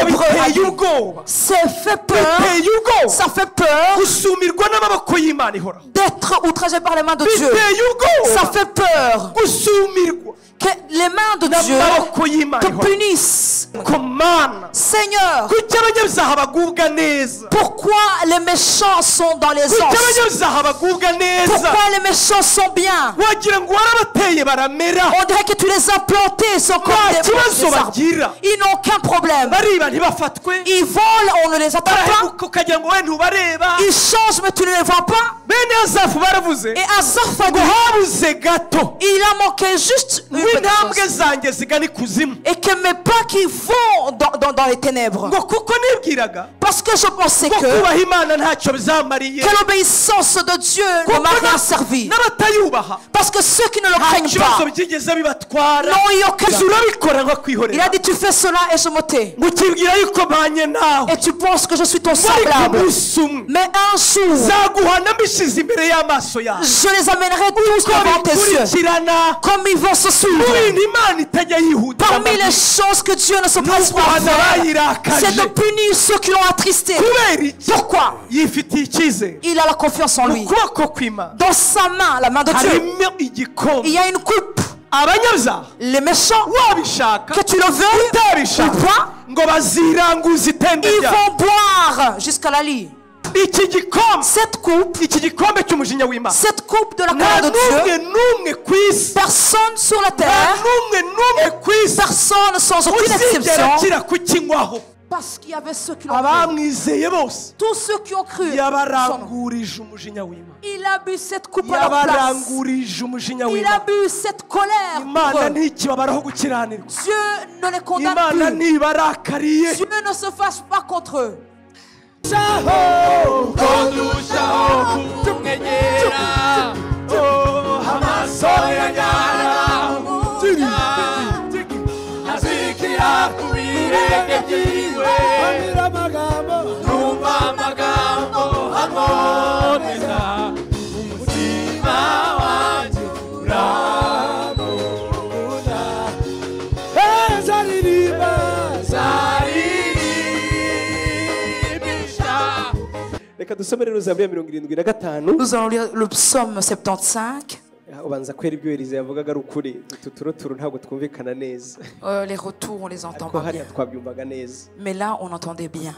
Hébreux a dit. C'est fait peur. Ça fait peur d'être outragé par les mains de Dieu. Ça fait peur que les mains de Dieu te punissent. Seigneur, pourquoi les méchants sont dans les anges? Pourquoi les méchants sont bien? On dirait que tu les as plantés, ils sont comme des arbres. Ils n'ont aucun problème. Ils volent, on ne les attend pas. Ils changent, mais tu ne les vois pas. Et Asaph a dit, il a manqué juste une petite chose. Et que mes pas qui vont dans les ténèbres. Parce que je pensais que l'obéissance de Dieu ne m'a rien servi. Parce que ceux qui ne le craignent pas n'ont eu aucun. Il a dit, tu fais cela et je me tais. Et tu penses que je suis ton semblable. Mais un jour, je les amènerai tous devant tes yeux. Comme ils vont se suivre. Parmi les choses que Dieu ne se passe pas faire, c'est de punir ceux qui l'ont attristé. Pourquoi? Il a la confiance en lui. Dans sa main, la main de Dieu, il y a une coupe. Les méchants, que tu le veux ou pas, ils vont boire jusqu'à la lie. Cette coupe de la colère de Dieu, personne sur la terre, personne sans aucune exception, parce qu'il y avait ceux qui l'ont cru. Tous ceux qui ont cru, il a bu cette coupe à leur place. Il a bu cette colère. Dieu ne les condamne plus. Dieu ne se fâche pas contre eux. Nous allons lire le psaume 75. Les retours, on les entend pas bien. Mais là, on entendait bien.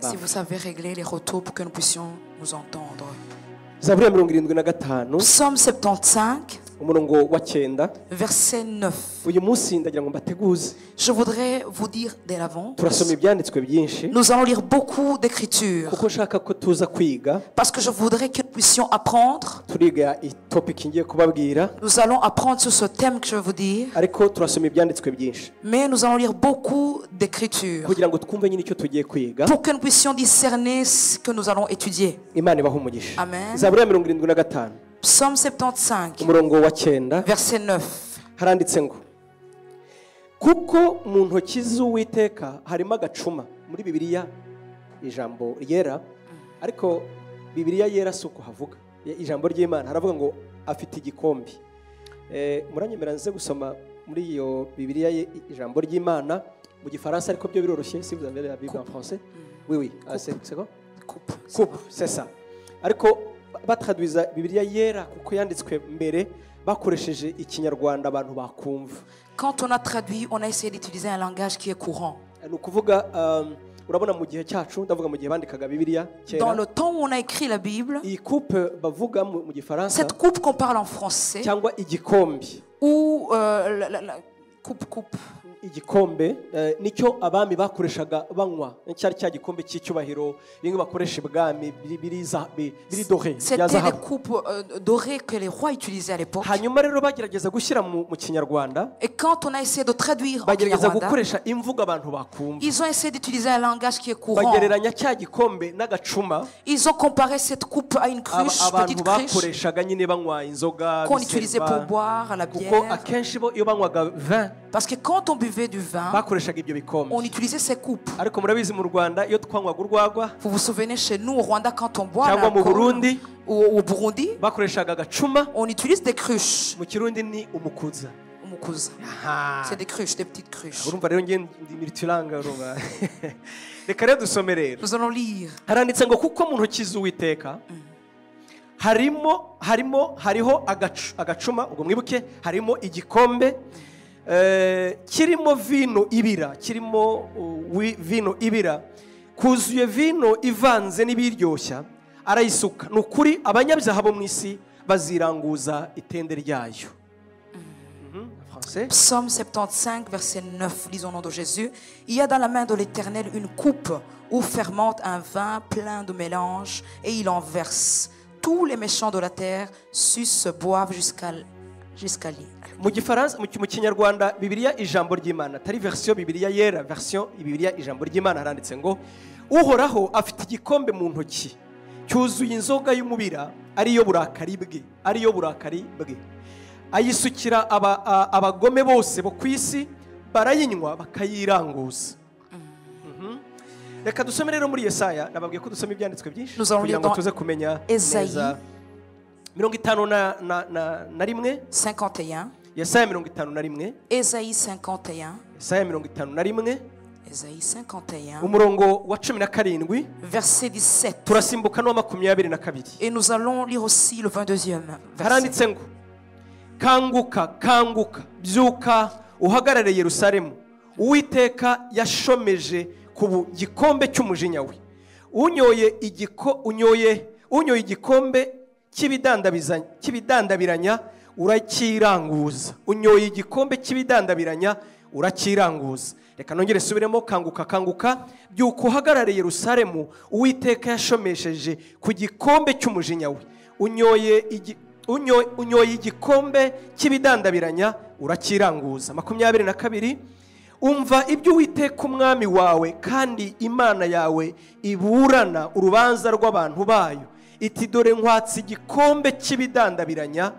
Si vous savez régler les retours pour que nous puissions nous entendre. Psaume 75. Verset 9. Je voudrais vous dire dès l'avant, nous allons lire beaucoup d'écritures parce que je voudrais que nous puissions apprendre. Nous allons apprendre sur ce thème que je vais vous dire, mais nous allons lire beaucoup d'écritures pour que nous puissions discerner ce que nous allons étudier. Amen. Psaume 75, verset 9. kuko mu ntoki z'Uwiteka harimo agacuma muri Bibiliya ijambo ryera, ariko Bibiliya yera suko havuga ijambo ry'Imana haravuga ngo afite igikombe. Muranyemera nze gusoma muri iyo Bibiliya ijambo ry'Imana mu gifaransa, ariko byo biroroshye. Si vous avez la Bible en français? Oui, c'est quoi? Coupe, c'est ça. Ariko batraduiza Bibiliya yera kuko yanditswe mbere bakoresheje ikinyarwanda abantu bakumva. Quand on a traduit, on a essayé d'utiliser un langage qui est courant. Urabona mu gihe cyacu, ndavuga mu gihe bandikaga Bibiliya kera. Dans le temps où on a écrit la Bible, iyi coupe bavuga mu gifaransa, cette coupe qu'on parle en français, cyangwa igikombe, ou la coupe igikombe nicyo abami bakoreshaga banywa, cyari cya gikombe cy'icyubahiro bimwe bakoresha ibwami biri doré. C'était les coupes dorées que les rois utilisaient à l'époque. Hanyuma rero bagerageza gushyira mu kinyarwanda, et quand on a essayé de traduire en bagerageza gukoresha imvugo abantu bakumva. Ils ont essayé d'utiliser un langage qui est courant. Bagereranya cya gikombe n'agacuma. Ils ont comparé cette coupe à une cruche, petite cruche bakoreshaga nyine banywa inzoga qu'on utilisait pour boire la bière. Kuko akenshi bo iyo banywaga vin, parce que quand on buvait du vin, on utilisait ces coupes. Vous vous souvenez, chez nous au Rwanda, quand on boit l'alcool, ou au Burundi, on utilise des cruches. umukuza. C'est des cruches, des petites cruches. urumva rero ngiye ndi miritulanga urumva reka rero dusome rero Nous allons lire. haranditse ngo kuko mu ntoki z'Uwiteka hariho agacuma ubwo mwibuke harimo igikombe kirimo vino ibira kuzuye vino ivanze n'ibiryoshya arayisuka ni ukuri abanyabyaha bo mu isi baziranguza itende ryayo. Psaume 75, verset 9, lisons au nom de Jésus. Il y a dans la main de l'Éternel une coupe où fermente un vin plein de mélange et il en verse. Tous les méchants de la terre sucent, boivent jusqu'à lui. Mu gifaransa mu kinyarwanda Bibiliya ijambo ry'Imana tari version Bibiliya yera version Bibiliya ijambo ry'Imana haranditse ngo uhoraho afite igikombe mu ntoki cyuzuye inzoga y'umubira ariyo burakari bwe ayisukira abagome bose bo kwisi barayinywa bakayiranguza. Reka dusome rero muri Yesaya nababwiye ko dusoma ibyanditswe byinshi kugira ngo tuze kumenya neza 51 Yesaya 51 Ésaïe 51 Yesaya 51 Ésaïe 51 umurongo wa 17 verset 17 turasimbuka no 22 et nous allons lire aussi le 22e haranditse verset. ngo kanguka byuka uhagarare Yerusalemu Uwiteka yashomeje ku gikombe cy'umujinya we unyoye igikombe cy'ibidandabiranya urakiranguza unyoye igikombe cy'ibidandabiranya urakiranguza. Reka nongere subiremo kanguka byuka uhagarare Yerusalemu Uwiteka yashomesheje ku gikombe cy'umujinya we unyoye igikombe cy'ibidandabiranya urakiranguza. 22 umva ibyo Uwiteka umwami wawe kandi Imana yawe iburana urubanza rw'abantu bayo iti dore nkwatsi igikombe cy'ibidandabiranya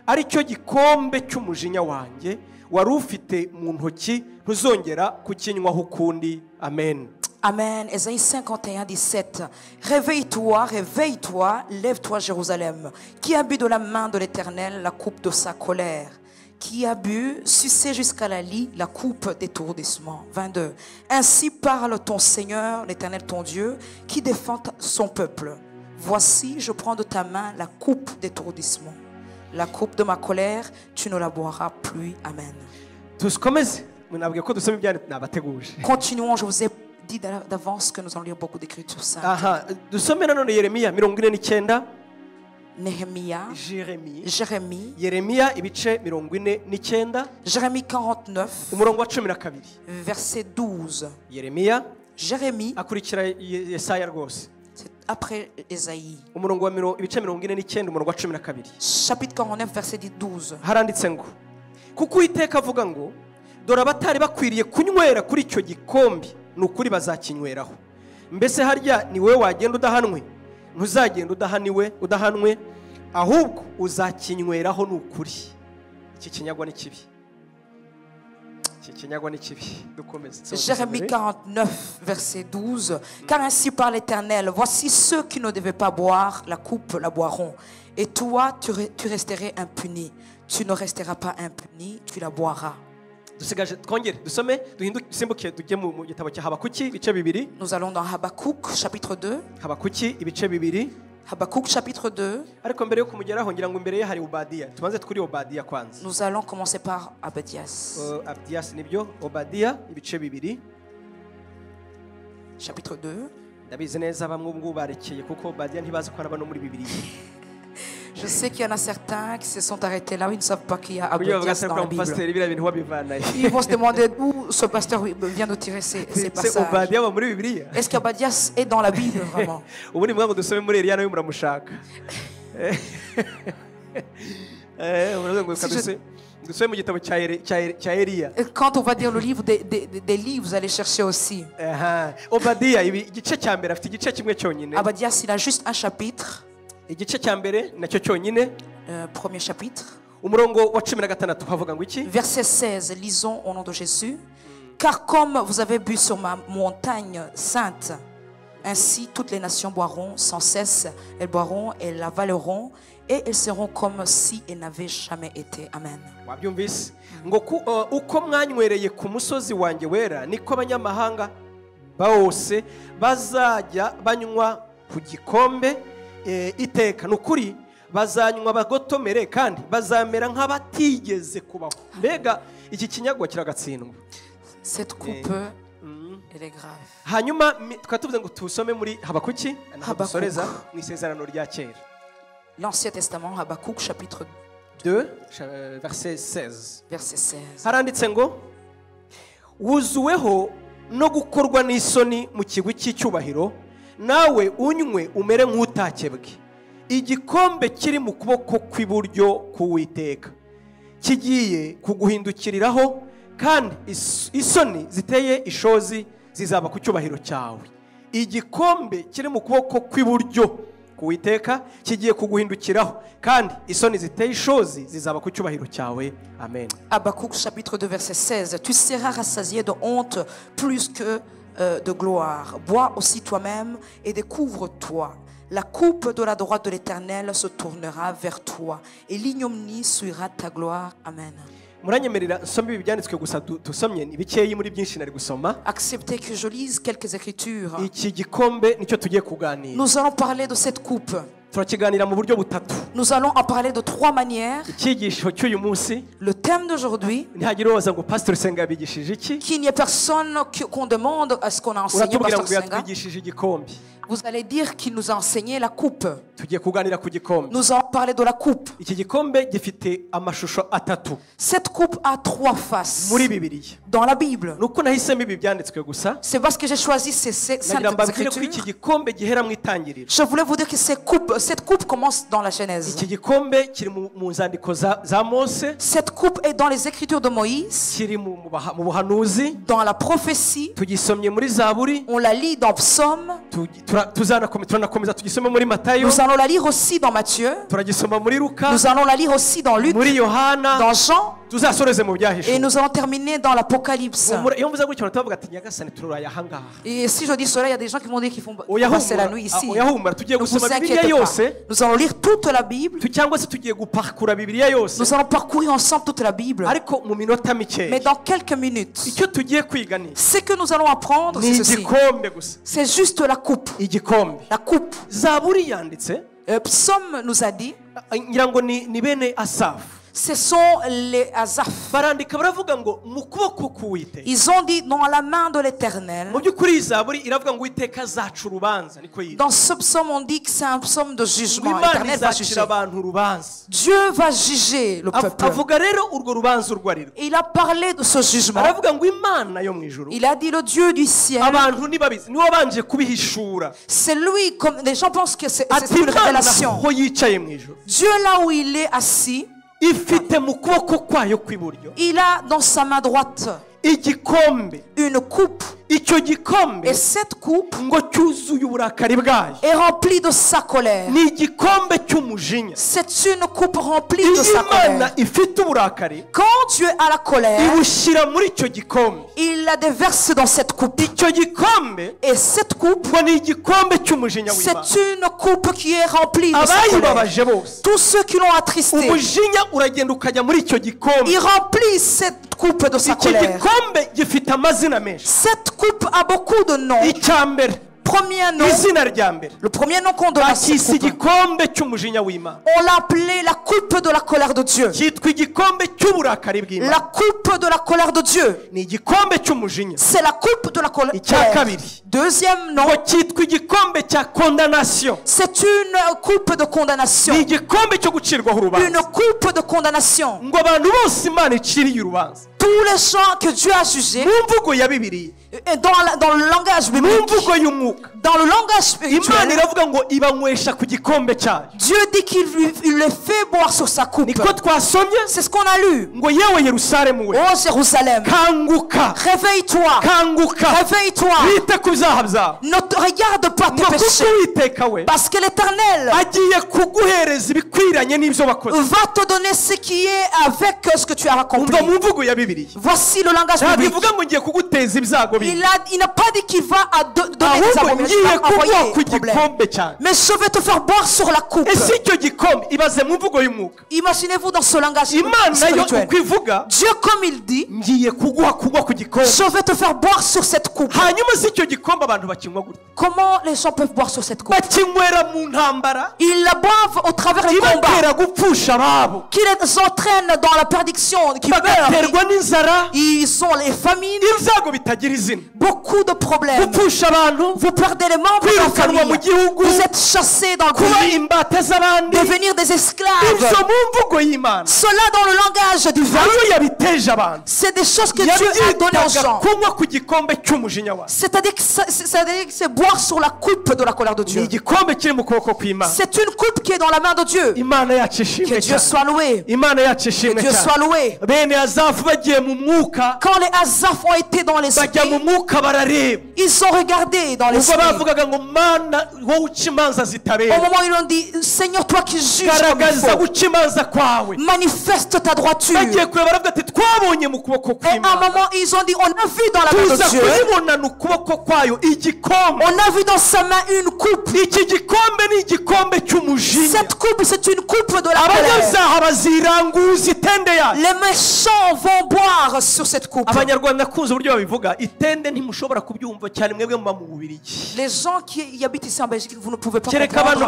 ari cyo gikombe cy'umujinya wanjye wari ufite mu ntoki ntuzongera kukinywaho ukundi. Amen. Amen. Ésaïe 51, 17. Réveille-toi, lève-toi Jérusalem, qui a bu de la main de l'Éternel la coupe de sa colère, qui a bu, sucé jusqu'à la lie, la coupe d'étourdissement. 22. Ainsi parle ton Seigneur, l'Éternel ton Dieu, qui défend son peuple. Voici, je prends de ta main la coupe d'étourdissement. La coupe de ma colère, tu ne la boiras plus. Amen. Continuons, je vous ai dit d'avance que nous allons lire beaucoup d'écritures saintes. Néhémie, Jérémie, Jérémie 49, verset 12. Jérémie, c'est après Ésaïe. Chapitre 49, verset 12. Kuko Uwiteka avuga ngo dore abatari bakwiriye kunywera kuri icyo gikombe nukuri bazakinyweraho mbese harya ni wowe wagenda udahanwe ntuzagenda udahanwe ahubwo uzakinyweraho nukuri. Iki kinyagwa ni kibi. Jérémie 49, verset 12. Car ainsi parle l'Éternel, voici ceux qui ne devaient pas boire la coupe la boiront. Et toi, tu resterais impuni. Tu ne resteras pas impuni, tu la boiras. Nous allons dans Habakkuk, chapitre 2. Habakkuk, chapitre 2. Nous allons commencer par Abdias. Chapitre 2. Je sais qu'il y en a certains qui se sont arrêtés là où ils ne savent pas qu'il y a Abdias dans la Bible. Ils vont se demander d'où ce pasteur vient de tirer ces passages. Est-ce qu'Abdias est dans la Bible vraiment? Quand on va dire le livre des livres, vous allez chercher aussi. Abdias, il a juste un chapitre. Premier chapitre. Verset 16, lisons au nom de Jésus. Car comme vous avez bu sur ma montagne sainte, ainsi toutes les nations boiront sans cesse, elles boiront et l'avaleront, et elles seront comme si elles n'avaient jamais été. Amen. wabyumvise ngo uko mwanywereye ku musozi wanjye wera niko abanyamahanga bose bazajya banywa ku gikombe iteka nukuri bazanywa bagotomere kandi bazamera nk'abatigeze kubaho. Mbega iki kinyagwa kiragatsindwa. Cette coupe elle est grave. Hanyuma twatuvuze ngo tusome muri Habakuki dusoreza mu isezerano rya kera. L'Ancien Testament, Habakkuk chapitre 2 verset 16. Verset 16. Haranditse ngo wuzuweho no gukorwa n'isoni mu kigwi cy'icyubahiro nawe unywe umere nk'utakebwe. Igikombe kiri mu kuboko kw'iburyo k'Uwiteka kigiye kuguhindukiriraho kandi isoni ziteye ishozi zizaba ku cyubahiro cyawe. Igikombe kiri mu kuboko kw'iburyo k'Uwiteka kigiye kuguhindukiraho kandi isoni ziteye ishozi zizaba ku cyubahiro cyawe. Amen. Habakkuk chapitre 2 verset 16. Tu seras rassasié de honte plus que de gloire. Bois aussi toi-même et découvre-toi. La coupe de la droite de l'Éternel se tournera vers toi et l'ignominie suivra ta gloire. Amen. Muranyemerera nsome ibi byanditswe gusa tusomye bikeyi muri byinshi nari gusoma. Acceptez que je lise quelques écritures. Iki gikombe nicyo tugiye kuganira. Nous allons parler de cette coupe. Turakiganira mu buryo butatu. Nous allons en parler de 3 manières. Icyigisho cy'uyu munsi. Le thème d'aujourd'hui. Ntihagire ubaza ngo Pastor Senga yabigishije iki. Qu'il n'y ait personne qu'on demande à ce qu'on a enseigné Pastor Senga. Vous allez dire qu'il nous a enseigné la coupe. Nous allons parler de la coupe. Cette coupe a 3 faces. Dans la Bible. C'est parce que j'ai choisi ces saintes écritures. Je voulais vous dire que cette coupe commence dans la Genèse. Cette coupe est dans les écritures de Moïse. Dans la prophétie. On la lit dans Psaume. Nous allons la lire aussi dans Matthieu. Nous allons la lire aussi dans Luc, dans Jean. Et nous allons terminer dans l'Apocalypse. Et si je dis cela, il y a des gens qui vont dire qu'ils vont passer la nuit ici. Ne vous inquiétez pas. Nous allons lire toute la Bible. Nous allons parcourir ensemble toute la Bible. Mais dans quelques minutes, ce que nous allons apprendre, c'est ceci. C'est juste la coupe. La coupe. Psaume nous a dit. Ce sont les Asaph. Ils ont dit dans la main de l'Éternel. Dans ce psaume, on dit que c'est un psaume de jugement. L'Éternel va juger. Dieu va juger le peuple. Et il a parlé de ce jugement. Il a dit le Dieu du ciel. C'est lui, comme les gens pensent que c'est une révélation. Dieu là où il est assis. Il a dans sa main droite une coupe. Et cette coupe est remplie de sa colère. C'est une coupe remplie de sa colère. Quand Dieu a la colère, il la déverse dans cette coupe. Et cette coupe, c'est une coupe qui est remplie de sa colère. Tous ceux qui l'ont attristé, ils remplissent cette coupe de sa colère. Cette coupe a beaucoup de noms. Premier nom, le premier nom qu'on donne à cette coupe, on l'a appelé la coupe de la colère de Dieu. La coupe de la colère de Dieu, c'est la coupe de la colère. Deuxième nom, c'est une coupe de condamnation. Une coupe de condamnation. Tous les gens que Dieu a jugés, dans le langage biblique, dans le langage spirituel, Dieu dit qu'il les fait boire sur sa coupe. C'est ce qu'on a lu. Oh Jérusalem, réveille-toi, réveille-toi. Ne regarde pas tes péchés, parce que l'Éternel va te donner ce qui est avec ce que tu as accompli. Voici le langage biblique. Il n'a pas dit qu'il va donner des abominations. Mais je vais te faire boire sur la coupe. Imaginez-vous dans ce langage spirituel. Dieu, comme il dit, je vais te faire boire sur cette coupe. Comment les gens peuvent boire sur cette coupe? Ils la boivent au travers des combats qui les entraînent dans la perdition, qui meurent. Ils ont les famines, beaucoup de problèmes. Vous perdez les membres de la famille. Vous êtes chassés dans le pays, devenir des esclaves. Cela dans le langage du vin, c'est des choses que Dieu a données aux gens. C'est-à-dire que c'est boire sur la coupe de la colère de Dieu. C'est une coupe qui est dans la main de Dieu. Que Dieu soit loué. Que Dieu soit loué. Quand les Azaph ont été dans l'esprit, ils ont regardé dans l'esprit. Au moment où ils ont dit, Seigneur, toi qui juges comme il faut, manifeste ta droiture. Et à un moment, ils ont dit, on a vu dans la main de Dieu, on a vu dans sa main une coupe. Cette coupe, c'est une coupe de la colère. Les méchants vont boire sur cette coupe. Les gens qui habitent ici en Belgique, vous ne pouvez pas comprendre.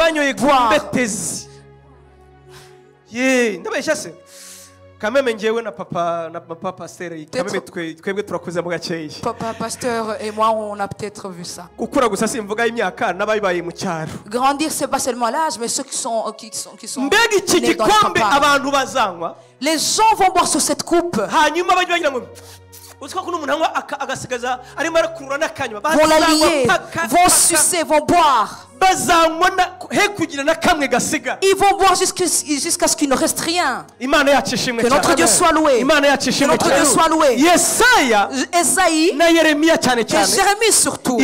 Papa pasteur et moi on a peut-être vu ça. Grandir c'est pas seulement l'âge, mais ceux qui sont nés dans le papa. Les gens vont boire sur cette coupe. Vont la lier, vont sucer, vont boire. Ils vont boire jusqu'à ce qu'il ne reste rien. Que notre Dieu soit loué. Que notre Dieu soit loué. Esaïe et Jérémie surtout.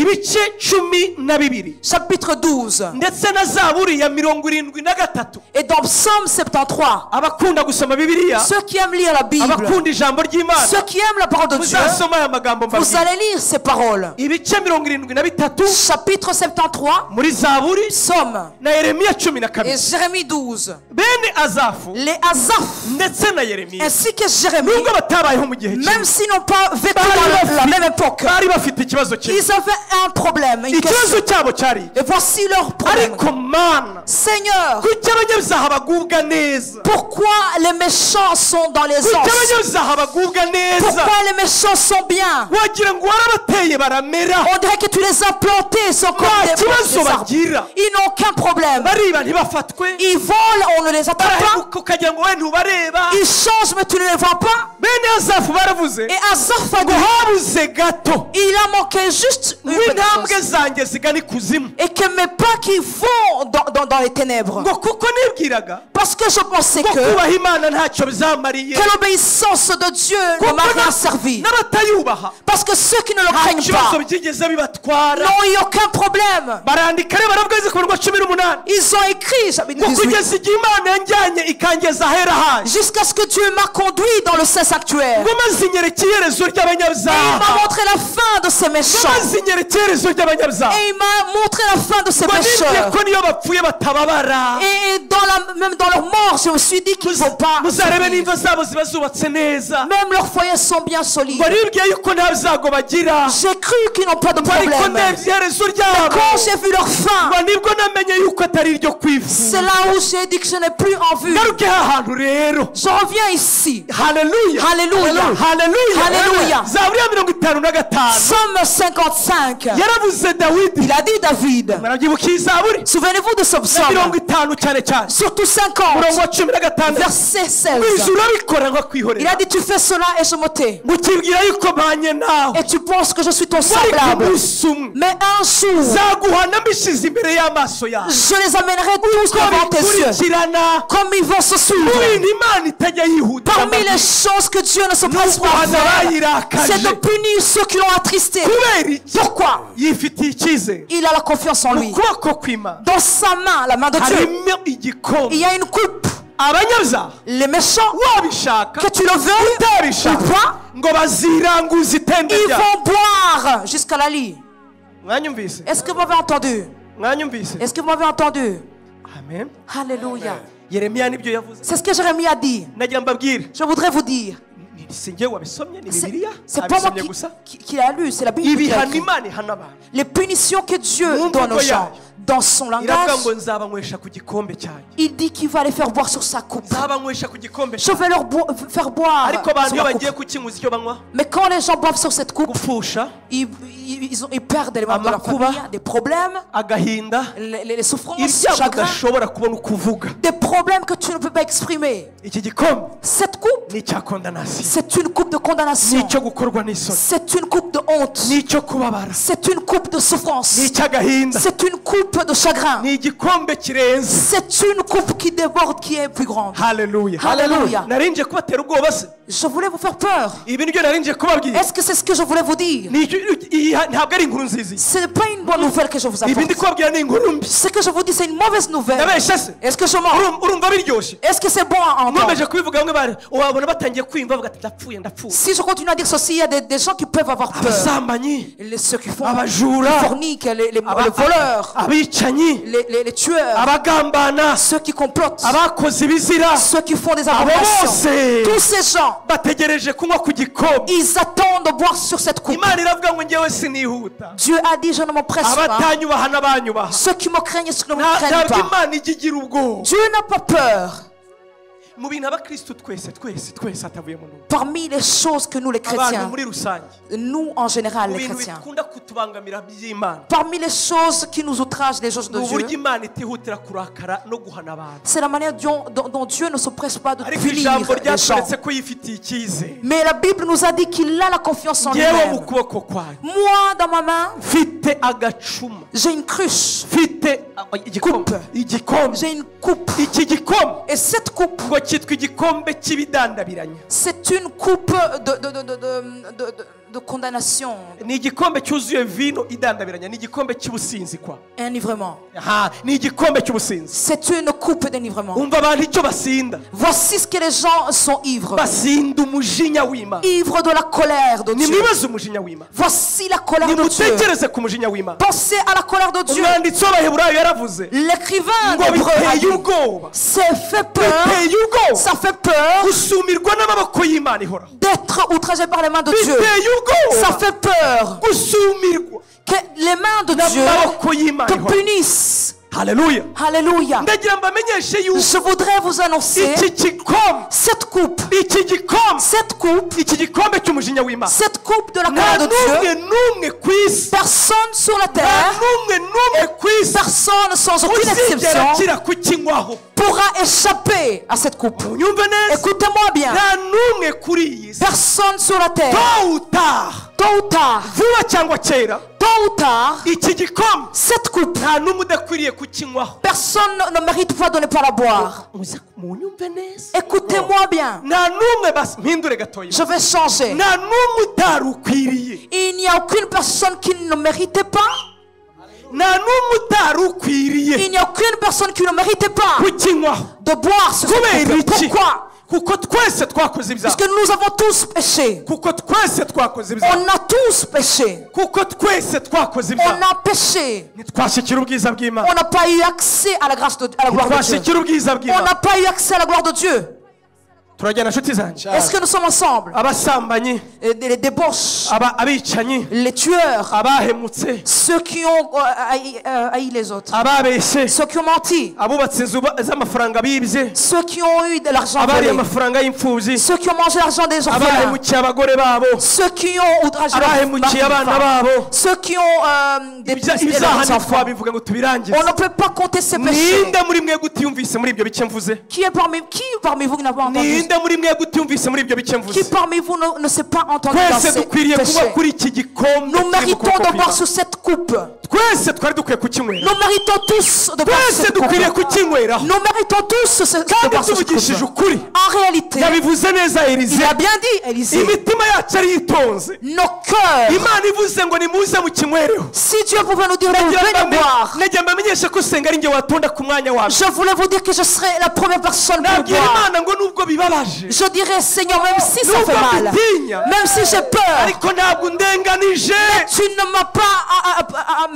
Chapitre 12. Et dans Psaume 73, ceux qui aiment lire la Bible, ceux qui aiment la parole de Dieu, vous allez lire ces paroles. Chapitre 73, Psaume et Jérémie 12. Les Azaph ainsi que Jérémie, même s'ils n'ont pas vécu dans la même époque, ils avaient un problème, une question. Et voici leur problème. Seigneur, pourquoi les méchants sont dans les anges? Pourquoi les méchants sont bien? On dirait que tu les as plantés, ils sont comme des arbres. Ils n'ont aucun problème. Ils volent, on ne les attend pas. Ils changent, mais tu ne les vois pas. Et Azaph a dit, il a manqué juste une chose. Et que mes pas qui vont dans les ténèbres. Parce que je pensais que l'obéissance de Dieu ne m'a rien servi. Parce que ceux qui ne le craignent pas n'ont eu aucun problème. Ils ont écrit jusqu'à ce que Dieu m'a conduit dans le Saint sanctuaire. Et il m'a montré la fin de ces méchants. Et il m'a montré la fin de ces pécheurs. Et même dans leur mort, je me suis dit qu'ils ne vont pas. Même leurs foyers sont bien solides. J'ai cru qu'ils n'ont pas de problème. Mais quand j'ai vu leur fin, c'est là où j'ai dit que je n'ai plus en vue. Je reviens ici. Alléluia. Alléluia. Alléluia. Psaume 55. Il a dit David. Souvenez-vous de ce psaume. Surtout 50. Verset 16. Il a dit tu fais cela et je me tais. Et tu penses que je suis ton semblable. Mais un jour, je les amènerai tous devant tes yeux. Comme ils vont se suivre. Parmi les choses que Dieu ne se passe pas faire, c'est de punir ceux qui l'ont attristé. Pourquoi? Il a la confiance en lui. Dans sa main, la main de Dieu, il y a une coupe. Les méchants, que tu le veux ou pas, ils vont boire jusqu'à la lie. Est-ce que vous m'avez entendu? Est-ce que vous m'avez entendu? Amen. Alléluia. C'est ce que Jérémie a dit. Je voudrais vous dire. C'est pas moi qui l'a lu, c'est la Bible qui l'a écrit. Les punitions que Dieu donne aux gens dans son langage, il dit qu'il va les faire boire sur sa coupe. Je vais leur faire boire sur la coupe. Mais quand les gens boivent sur cette coupe, ils perdent les membres de leur famille, des problèmes, les souffrances, chagrins, des problèmes que tu ne peux pas exprimer. Cette coupe, c'est une coupe de condamnation, c'est une coupe de honte, c'est une coupe de souffrance, c'est une coupe de chagrin, c'est une coupe qui déborde, qui est plus grande. Alléluia. Alléluia. Je voulais vous faire peur. Est-ce que c'est ce que je voulais vous dire? Ce n'est pas une bonne nouvelle que je vous apporte. Ce que je vous dis, c'est une mauvaise nouvelle. Est-ce que je mens? Est-ce que c'est bon à entendre? Si je continue à dire ceci, il y a des gens qui peuvent avoir peur. Ceux qui font les forniques, les voleurs, les tueurs, ceux qui complotent, ceux qui font des abominations. Tous ces gens, ils attendent de boire sur cette coupe. Dieu a dit, je ne m'empresse pas. Ceux qui me craignent et ceux qui ne me craignent pas. Dieu n'a pas peur. Parmi les choses que nous les chrétiens, nous en général les chrétiens, parmi les choses qui nous outragent les choses de Dieu, c'est la manière dont Dieu ne se presse pas de punir les gens. Mais la Bible nous a dit qu'il a la confiance en lui-même. Moi dans ma main, j'ai une cruche, coupe. J'ai une coupe. Et cette coupe, c'est une coupe de condamnation. Enivrement. C'est une coupe d'enivrement. Voici ce que les gens sont ivres. Ivres de la colère de Dieu. Voici la colère de Dieu. Pensez à la colère de Dieu. L'écrivain d'Hébreux s'est fait peur. Ça fait peur d'être outragé par les mains de Dieu. Ça fait peur que les mains de Dieu te punissent. Alléluia. Alléluia. Je voudrais vous annoncer cette coupe. Cette coupe de la colère de Dieu. Personne sur la terre, personne sans aucune exception, pourra échapper à cette coupe. Écoutez-moi bien. Personne sur la terre, tôt ou tard, cette coupe, personne ne mérite pas de ne pas la boire. Écoutez-moi bien. Je vais changer. Il n'y a aucune personne qui ne méritait pas. Il n'y a aucune personne qui ne méritait pas de boire ce coupe. Pourquoi? Parce que nous avons tous péché. On a tous péché. On a péché. On n'a pas eu accès à la grâce de à la gloire de Dieu. On n'a pas eu accès à la gloire de Dieu. Est-ce que nous sommes ensemble? Les débauches, les tueurs, ceux qui ont haï les autres, ceux qui ont menti, ceux qui ont eu de l'argent volé, ceux qui ont mangé l'argent des orphelins, ceux qui ont outragé leurs femmes, ceux qui ont dépouillé leurs enfants. On ne peut pas compter ces péchés. Qui parmi vous qui n'a pas entendu? Qui parmi vous ne s'est pas entendu dans ces péchés? Nous méritons de boire sur cette coupe. twese twari dukwiye kukinywera. Nous méritons tous de boire Twese cette dukwiriye coupe. kukinywera. Nous méritons tous de Kandi boire cette tuvugishije coupe. ukuri. En réalité, Yabivuze neza Elize. il a bien dit, Élisée, Imitima yacu ari yitonze. nos cœurs. Imana ivuze ngo nimuze mu kinywereho. Si Dieu pouvait nous dire de venir boire, Nagira mbamenyeshe ko senga ari nge watonda ku mwanya wawe. je voulais vous dire que je serais la première personne pour Nabwira boire. Imana ngo nubwo bibabaje. Je dirais, Seigneur, même si ça Nubwo fait mal, mbitinya. même si j'ai peur, Ariko ntabwo ndenganije. tu ne m'as pas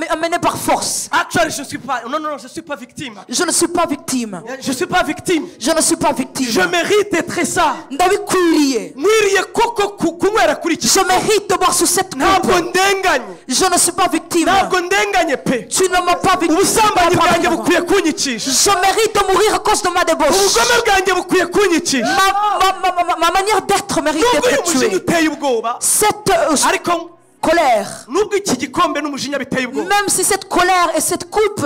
amené par force. Actually, je suis pas. Non, je suis pas victime. Je ne suis pas victime. Je suis pas victime. Je ne suis pas victime. Je mérite d'être ça. Ndabikwiriye. Mwiriye koko kunywera kuri iki. Je mérite de boire sous cette Ntabwo coupe. ndenganye. Je ne suis pas victime. Ntabwo ndenganye pe. Tu ne m'as pas victime. Ubusambanyi bwanjye bukwiye kunyicisha. Je mérite de mourir à cause de ma débauche. Ubugome bwanjye bukwiye kunyicisha. Ma manière d'être mérite Nubwo uyu d'être mujinya tuée. uteye ubwoba. Cette Ariko colère, nubwo iki gikombe n'umujinya biteye ubwoba. même si cette colère et cette coupe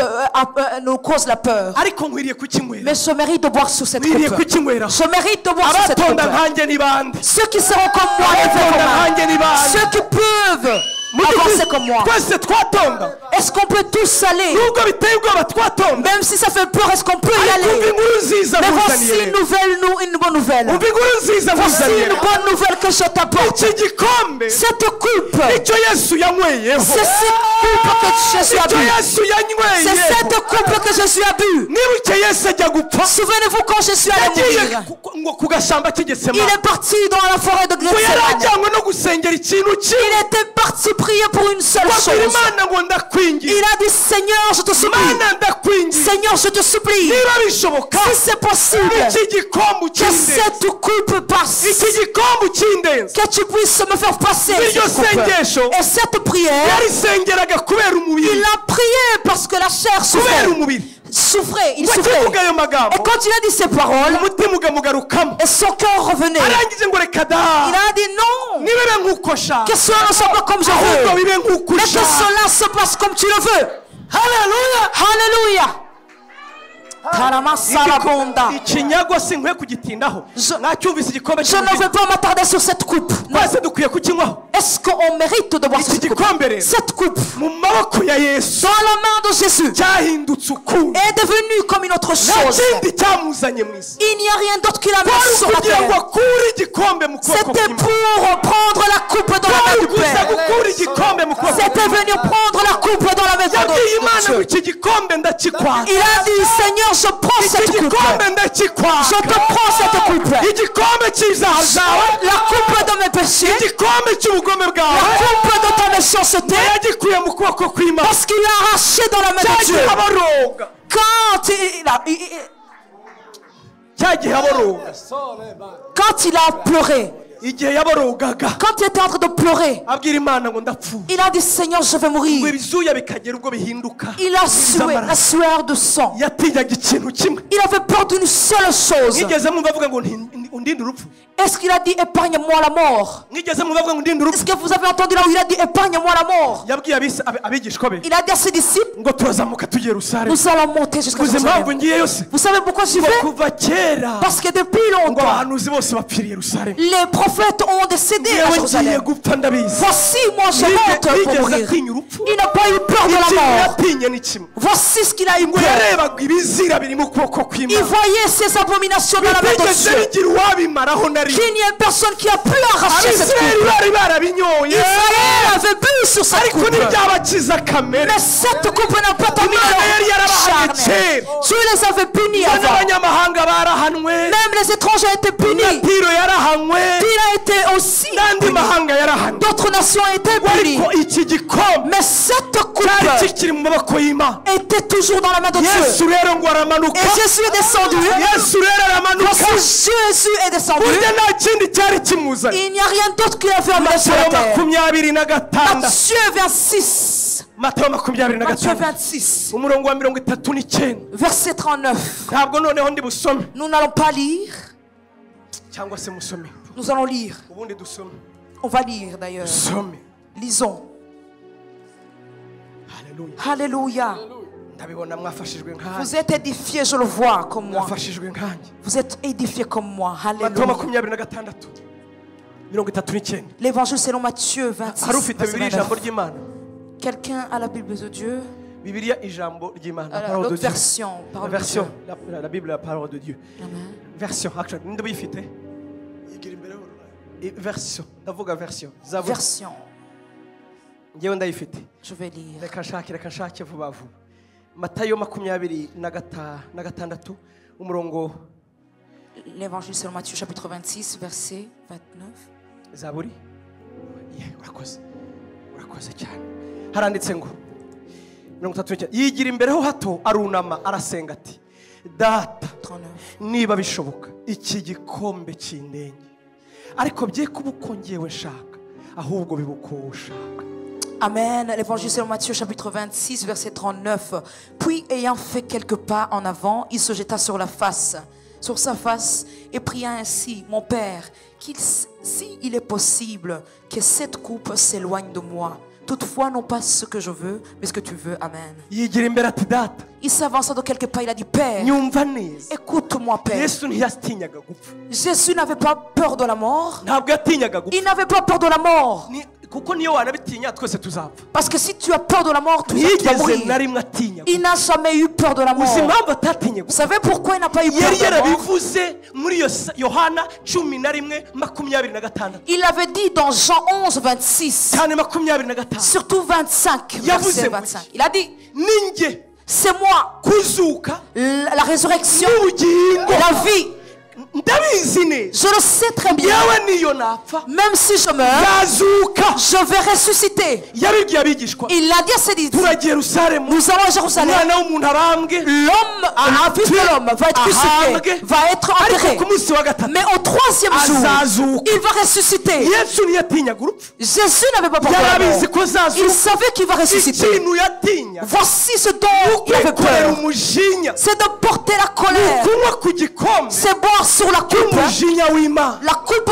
nous causent la peur, Ariko nkwiriye kukinywera. mais je mérite de boire sous cette Nkwiriye coupe. kukinywera. Je mérite de boire sous cette Abatonda coupe. nkanjye ni bande. Ceux qui seront comme moi, les Abatonda nkanjye ni bande. ceux qui peuvent avancer comme moi. Twese twatonda. Est-ce qu'on peut tous aller? Nubwo biteye ubwoba twatonda. Même si ça fait peur, est-ce qu'on peut y Ariko umva aller? inkuru nziza Mais voici muzaniye. une bonne nouvelle. Umva inkuru nziza Voici muzaniye. une bonne nouvelle que je t'apporte. Iki gikombe Cette coupe, icyo Yesu yanyweyeho. c'est cette coupe que Jésus a Icyo bu. Yesu C'est yanyweyeho. cette coupe que Jésus a bu. Nibuke Yesu ajya gupfa. Souvenez-vous quand Jésus allait Yagiye mourir. ngo ku gashamba Il k'Igetsemani. est parti dans la forêt de Ngo yari Gethsemane. ajyanywe no gusengera ikintu kimwe. Il était parti prier pour une seule Babwira chose. Imana ngo ndakwinginze. Il a dit, Seigneur, je te supplie. Mana ndakwinginze. Seigneur, je te supplie. Niba bishoboka. Si c'est possible, Iki gikombe que ukindenze. cette coupe passe. Iki gikombe ukindenze. Que tu puisses me faire passer Iryo cette coupe. sengesho Et cette prière, yarisengeraga kubera umubiri. il a prié parce que la chair Kubera souffrait. umubiri. Il Ngo souffrait. akivuga ayo Et magambo. quand il a dit ces paroles, Umutima ugamugarukamo. et son cœur revenait, Arangije ngo reka da. il a dit non, Nibibe nk'uko ushaka. que cela ne soit pas comme je Ahubwo veux, bibe nk'uko mais que ushaka. cela se passe comme tu le veux. Haleluya. Alléluia. Taramasarabonda. Ikinyago sinkwiye kugitindaho. Mwacyumvise igikombe Je ne veux pas m'attarder sur cette coupe. twese dukwiye kukinywaho. Est-ce qu'on mérite de boire Iki cette coupe? gikombe rero Cette coupe, mu maboko ya Yesu dans la main de Jésus, cyahindutse ukundi. est devenue comme une autre Nta chose. kindi cyamuzanye mu isi. Il n'y a rien d'autre qui l'a Kwari mis sur la ukugira ngo terre. akure igikombe mu kuboko C'était kw'Imana. pour prendre la coupe dans la main Kwari du kuza Père. gukura igikombe mu kuboko C'était kw'Imana. venu prendre la coupe dans la maison Yabwiye Imana ngo de Dieu. iki gikombe ndakikwaka. Il a dit, Seigneur, je prends Iki cette coupe. gikombe Je ndakikwaka. te prends cette coupe. Igikombe cy'ibyaha byawe. La coupe de mes péchés. Igikombe cy'ubugome La bwawe. coupe de ta méchanceté. yagikuye mu kuboko kw'Imana. Parce qu'il l'a arraché dans la main de Dieu. Cyagihe aboroga. Quand il a pleuré, igihe yaborogaga quand il était en train de pleurer, abwira Imana ngo ndapfuye. il a dit, Seigneur, je vais ngo mourir. ibizuya bikagera ubwo bihinduka. Il a sué la sueur de sang. yatinyaga ikintu kimwe. Il avait peur d'une seule chose. mwigeze mwumva avuga ngo undinde urupfu. Est-ce qu'il a dit, épargne-moi la mort? mwigeze mwumva avuga ngo undinde urupfu. Est-ce que vous avez entendu là où il a dit, épargne-moi la mort? yabwiye abigishwa be Il a dit à ses disciples, ngo turazamuka tujye Yerusalemu. nous allons monter jusqu'à uzi impamvu Jérusalem. ngiyeyo se? Vous savez pourquoi j'y vais? kuva kera Parce que depuis ngo longtemps, abahanuzi bose bapfiriye Yerusalemu. les prophètes ont décédé à yewe ngiye Jérusalem. gupfa ndabizi. Voici, moi je monte pour yigeze mourir. atinya urupfu. Il n'a pas eu peur de la ikintu mort. yatinye ni kimwe. Voici ce qu'il a eu ngo peur. yarebaga ibizira biri mu kuboko Il kw'Imana. voyait ces abominations dans la main de bitigeze Dieu. bigira uwabimaraho na rimwe. Qu'il n'y ait personne qui a pu arracher cette abisirayeli coupe. bari barabinyoye. Israël avait bu sur cette ariko coupe. ntibyabakiza kamere. Mais cette coupe n'a pas terminé Imana yari leur yarabahaye charnel. kera. Dieu les avait punis avant. n'abanyamahanga barahanwe. Même les étrangers ont été punis. tiro yarahanwe. Il a été aussi n'andi puni. mahanga yarahanwe. D'autres nations ont été punies. ariko iki gikombe Mais cette coupe cyari kikiri mu maboko y'Imana. était toujours dans la main de yesu Dieu. rero ngo aramanuka. Et Jésus est descendu. yesu rero aramanuka. Voici Jésus est descendu. burya nta kindi cyari kimuzanye. Il n'y a rien d'autre qui l'a fait amener sur la Matayo terre. 26. Matthieu 26. Matayo Matthieu 26 26. umurongo wa 39. Verset 39. ntabwo noneho ndi busome Nous n'allons pas lire. cyangwa se musome. Nous allons lire. ubundi dusome. On va lire d'ailleurs. some. Lisons. Haleluya. Alléluia. ndabibona mwafashijwe nkanjye. Vous êtes édifiés, je le vois comme moi. mwafashijwe nkanjye. Vous êtes édifiés comme moi. Matayo Alléluia. 26. 39. L'évangile selon Matthieu 26. hari ufite verset bibiri ijambo 29. ry'Imana. Quelqu'un a la Bible de Dieu? Bibiliya ijambo ry'Imana, la parole de L'autre Dieu. version, La version, la Bible, la parole de Dieu. Amen. Version, actually, ninde buyifite? Version, ndavuga version. Zaburi. Version. Ngewe ndayifite. Je vais lire. Reka nshake vuba vuba. Matayo 26 umurongo. L'évangile selon Matthieu chapitre 26 verset 29. Zaburi. Urakoze cyane. Haranditse ngo 39 yigira imbere ho hato arunama arasenga ati data 39. niba bishoboka iki gikombe cy'indenge ariko bye kubukongewe shaka ahubwo bibukoshaka. Amen. L'évangile selon Matthieu chapitre 26 verset 39. Puis ayant fait quelques pas en avant, il se jeta sur sa face et pria ainsi: Mon Père, s'il est possible que cette coupe s'éloigne de moi. Toutefois, non pas ce que je veux, mais ce que tu veux. Amen. Il s'avança de quelques pas, il a dit: Père, écoute-moi, Père. Jésus n'avait pas peur de la mort. Il n'avait pas peur de la mort. Parce que si tu as peur de la mort, tu vas mourir. Il n'a jamais eu peur de la mort. Vous savez pourquoi il n'a pas eu peur de la mort? Il avait dit dans Jean 11, 26, surtout 25, verset 25. Il a dit: c'est moi, la résurrection et la vie. Je le sais très bien. Même si je meurs, je vais ressusciter. Il a dit à ses disciples: nous allons à Jérusalem. L'homme, un fils de l'homme va être crucifié, va être enterré. Mais au troisième jour, il va ressusciter. Jésus n'avait pas peur de la mort. Il savait qu'il va ressusciter. Voici ce dont il avait peur. C'est de porter la colère. C'est boire sur la coupe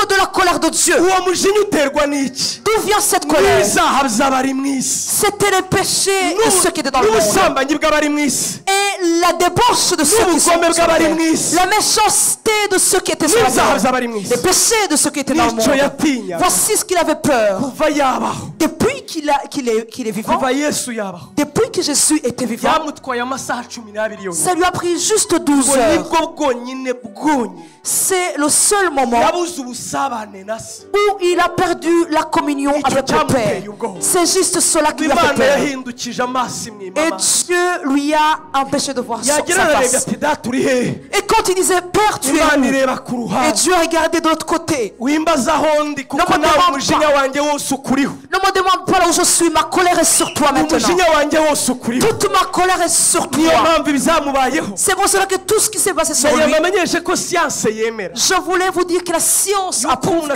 de la colère de Dieu. D'où vient cette colère? C'était les péchés de ceux qui étaient dans le monde et la débauche de ceux qui sont sur la terre, la méchanceté de ceux qui étaient sur la terre, les péchés de ceux qui étaient dans le monde. Voici ce qu'il avait peur. Depuis qu'il est vivant, depuis que Jésus était vivant, ça lui a pris juste 12 heures. C'est le seul moment où il a perdu la communion avec le Père. C'est juste cela qui lui a fait peur. Et Dieu lui a empêché de voir sa face. Et quand il disait: Père, tu es où? Et Dieu regardait de l'autre côté. Ne me demande pas là où je suis, ma colère est sur toi maintenant. Toute ma colère est sur toi. C'est pour cela que tout ce qui s'est passé sur lui, je voulais vous dire que la science approuve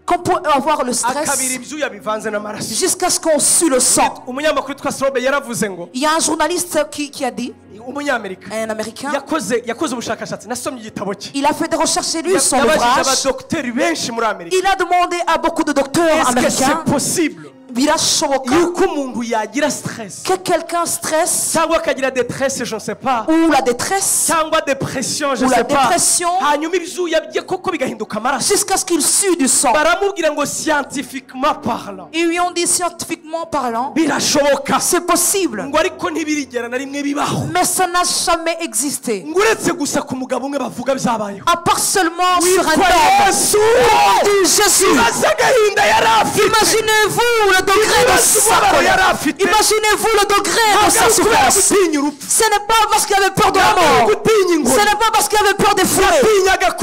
qu'on peut avoir le stress jusqu'à ce qu'on sue le sang. Il y a un journaliste qui a dit, un Américain, il a fait des recherches et lu son ouvrage. Il a demandé à beaucoup de docteurs américains: birashoboka que quelqu'un stresse ou la détresse ou la dépression jusqu'à ce qu'il sue du sang. Ils lui ont dit: scientifiquement parlant, c'est possible, mais ça n'a jamais existé, à part seulement sur un homme. Jésus, imaginez-vous le degré de sa colère. Imaginez-vous le degré de sa souffrance. Ce n'est pas parce qu'il avait peur de la mort. Ce n'est pas parce qu'il avait peur des fouets. Il avait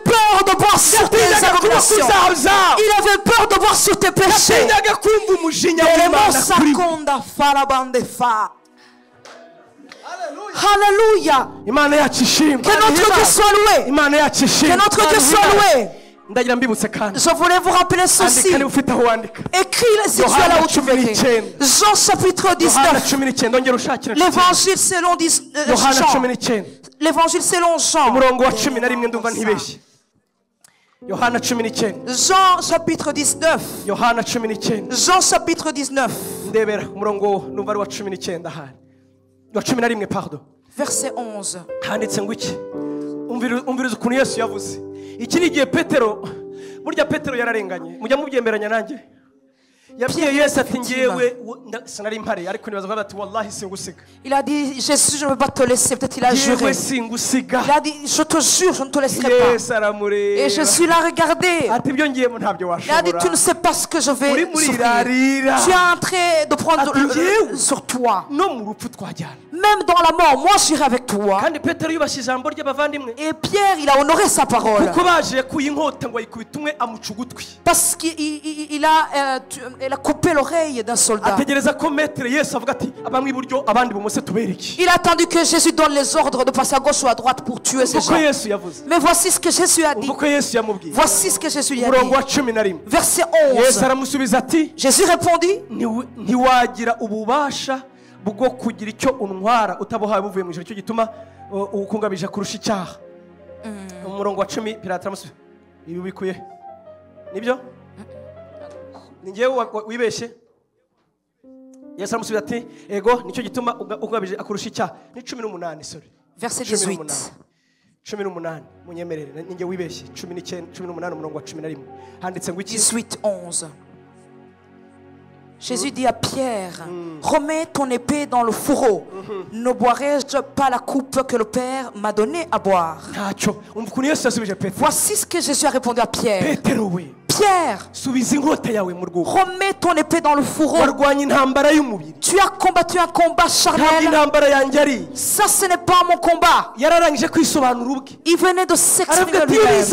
peur de boire sur tes abominations. Il avait peur de boire sur tes péchés. Alléluia. Que notre Dieu soit loué. Que notre Dieu soit loué. Je voulais vous rappeler ceci. Écris si tu es là où tu veux. Jean chapitre 19. L'évangile selon Jean. L'évangile selon Jean. Jean chapitre 19. Jean chapitre 19. Verset 11. Iki ni igihe Petero, burya Petero yararenganye, mujya mubyemeranya nanjye. Il a dit, Jésus, je ne veux pas te laisser. Peut-être il a juré. Il a dit, je te jure, je ne te laisserai pas. Et Jésus l'a regardé. Il a dit, tu ne sais pas ce que je vais souffrir. Tu es en train de prendre sur toi. Même dans la mort, moi j'irai avec toi. Et Pierre, il a honoré sa parole. Parce qu'il a coupé l'oreille d'un soldat. Il a attendu que Jésus donne les ordres de passer à gauche ou à droite pour tuer ces gens. Mais voici ce que Jésus a dit. Voici ce que Jésus lui a dit. Verset 11. Jésus répondit, bwo kugira icyo untwara utabuhawe buvuye mu ijuru cyo gituma ukungabije kurusha icyaha. Umurongo wa 10 Pilato aramusubiza, ibi bikuye nibyo ni ngewe wibeshye? Yesu aramusubiza ati ego nicyo gituma ukungabije akurusha icyaha. Ni 18 sorry, verset 18. 18 munyemerere ni ngewe wibeshye. 18 umurongo wa 11 handitse ngo iki? 18:11. Jésus dit à Pierre, remets ton épée dans le fourreau. Ne boirai-je pas la coupe que le Père m'a donnée à boire? Voici ce que Jésus a répondu à Pierre. Pierre, remets ton épée dans le fourreau. Tu as combattu un combat charnel. Ça, ce n'est pas mon combat. Il venait de s'exprimer lui-même.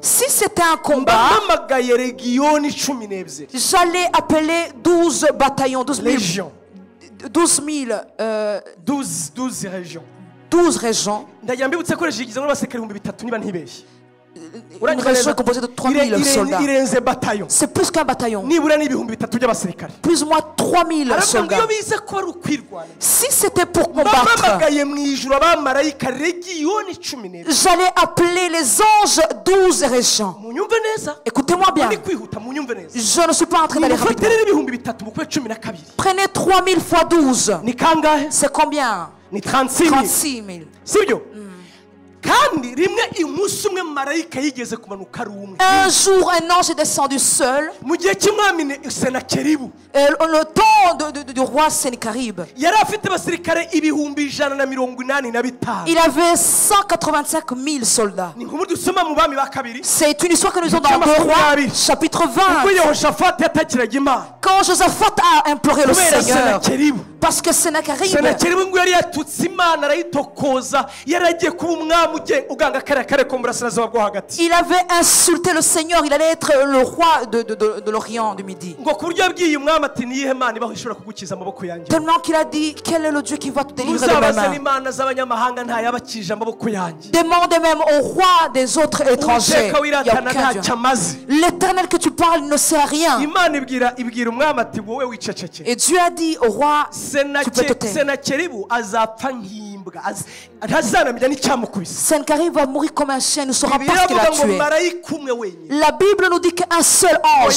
Si c'était un combat, j'allais appeler 12 bataillons, 12 régions. 12 régions. Une région composée de 3000 soldats. C'est plus qu'un bataillon. Plus ou moins 3000 soldats. Si c'était pour combattre, j'allais appeler les anges 12 régions. Écoutez-moi bien. Je ne suis pas en train d'aller rapidement. Prenez 3000 fois 12. C'est combien? 36 000. Un jour, un ange est descendu seul. Le temps du roi Sennacherib, il avait 185 000 soldats. C'est une histoire que nous avons dans 2 Rois, chapitre 20. Quand Josaphat a imploré le Seigneur, parce que Sennacherib, il avait insulté le Seigneur, il allait être le roi de l'Orient, du Midi. Tellement qu'il a dit, quel est le Dieu qui va te délivrer de mes mains? Demandez même au roi des autres étrangers. L'Éternel que tu parles ne sait rien. Et Dieu a dit au roi, tu peux te taire. Sennacherib va mourir comme un chien, ne saura pas ce qu'il a tué. La Bible nous dit qu'un seul ange,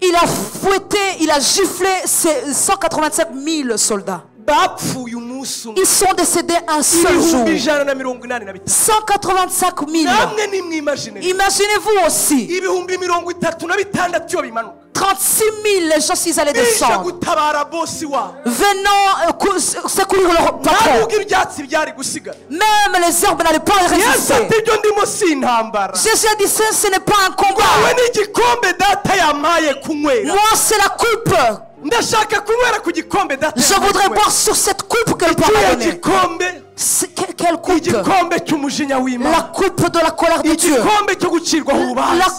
il a fouetté, il a giflé ces 187 000 soldats. Ils sont décédés un seul jour. 185 000. Imaginez-vous aussi. 36 000 les gens s'ils allaient descendre, venant secourir leur patron. Même les herbes n'allaient pas résister. Jésus a dit, ce n'est pas un combat. Moi c'est la coupe. Je voudrais boire sur cette coupe que le Père m'a donnée. Quelle coupe? La coupe de la colère de Dieu. La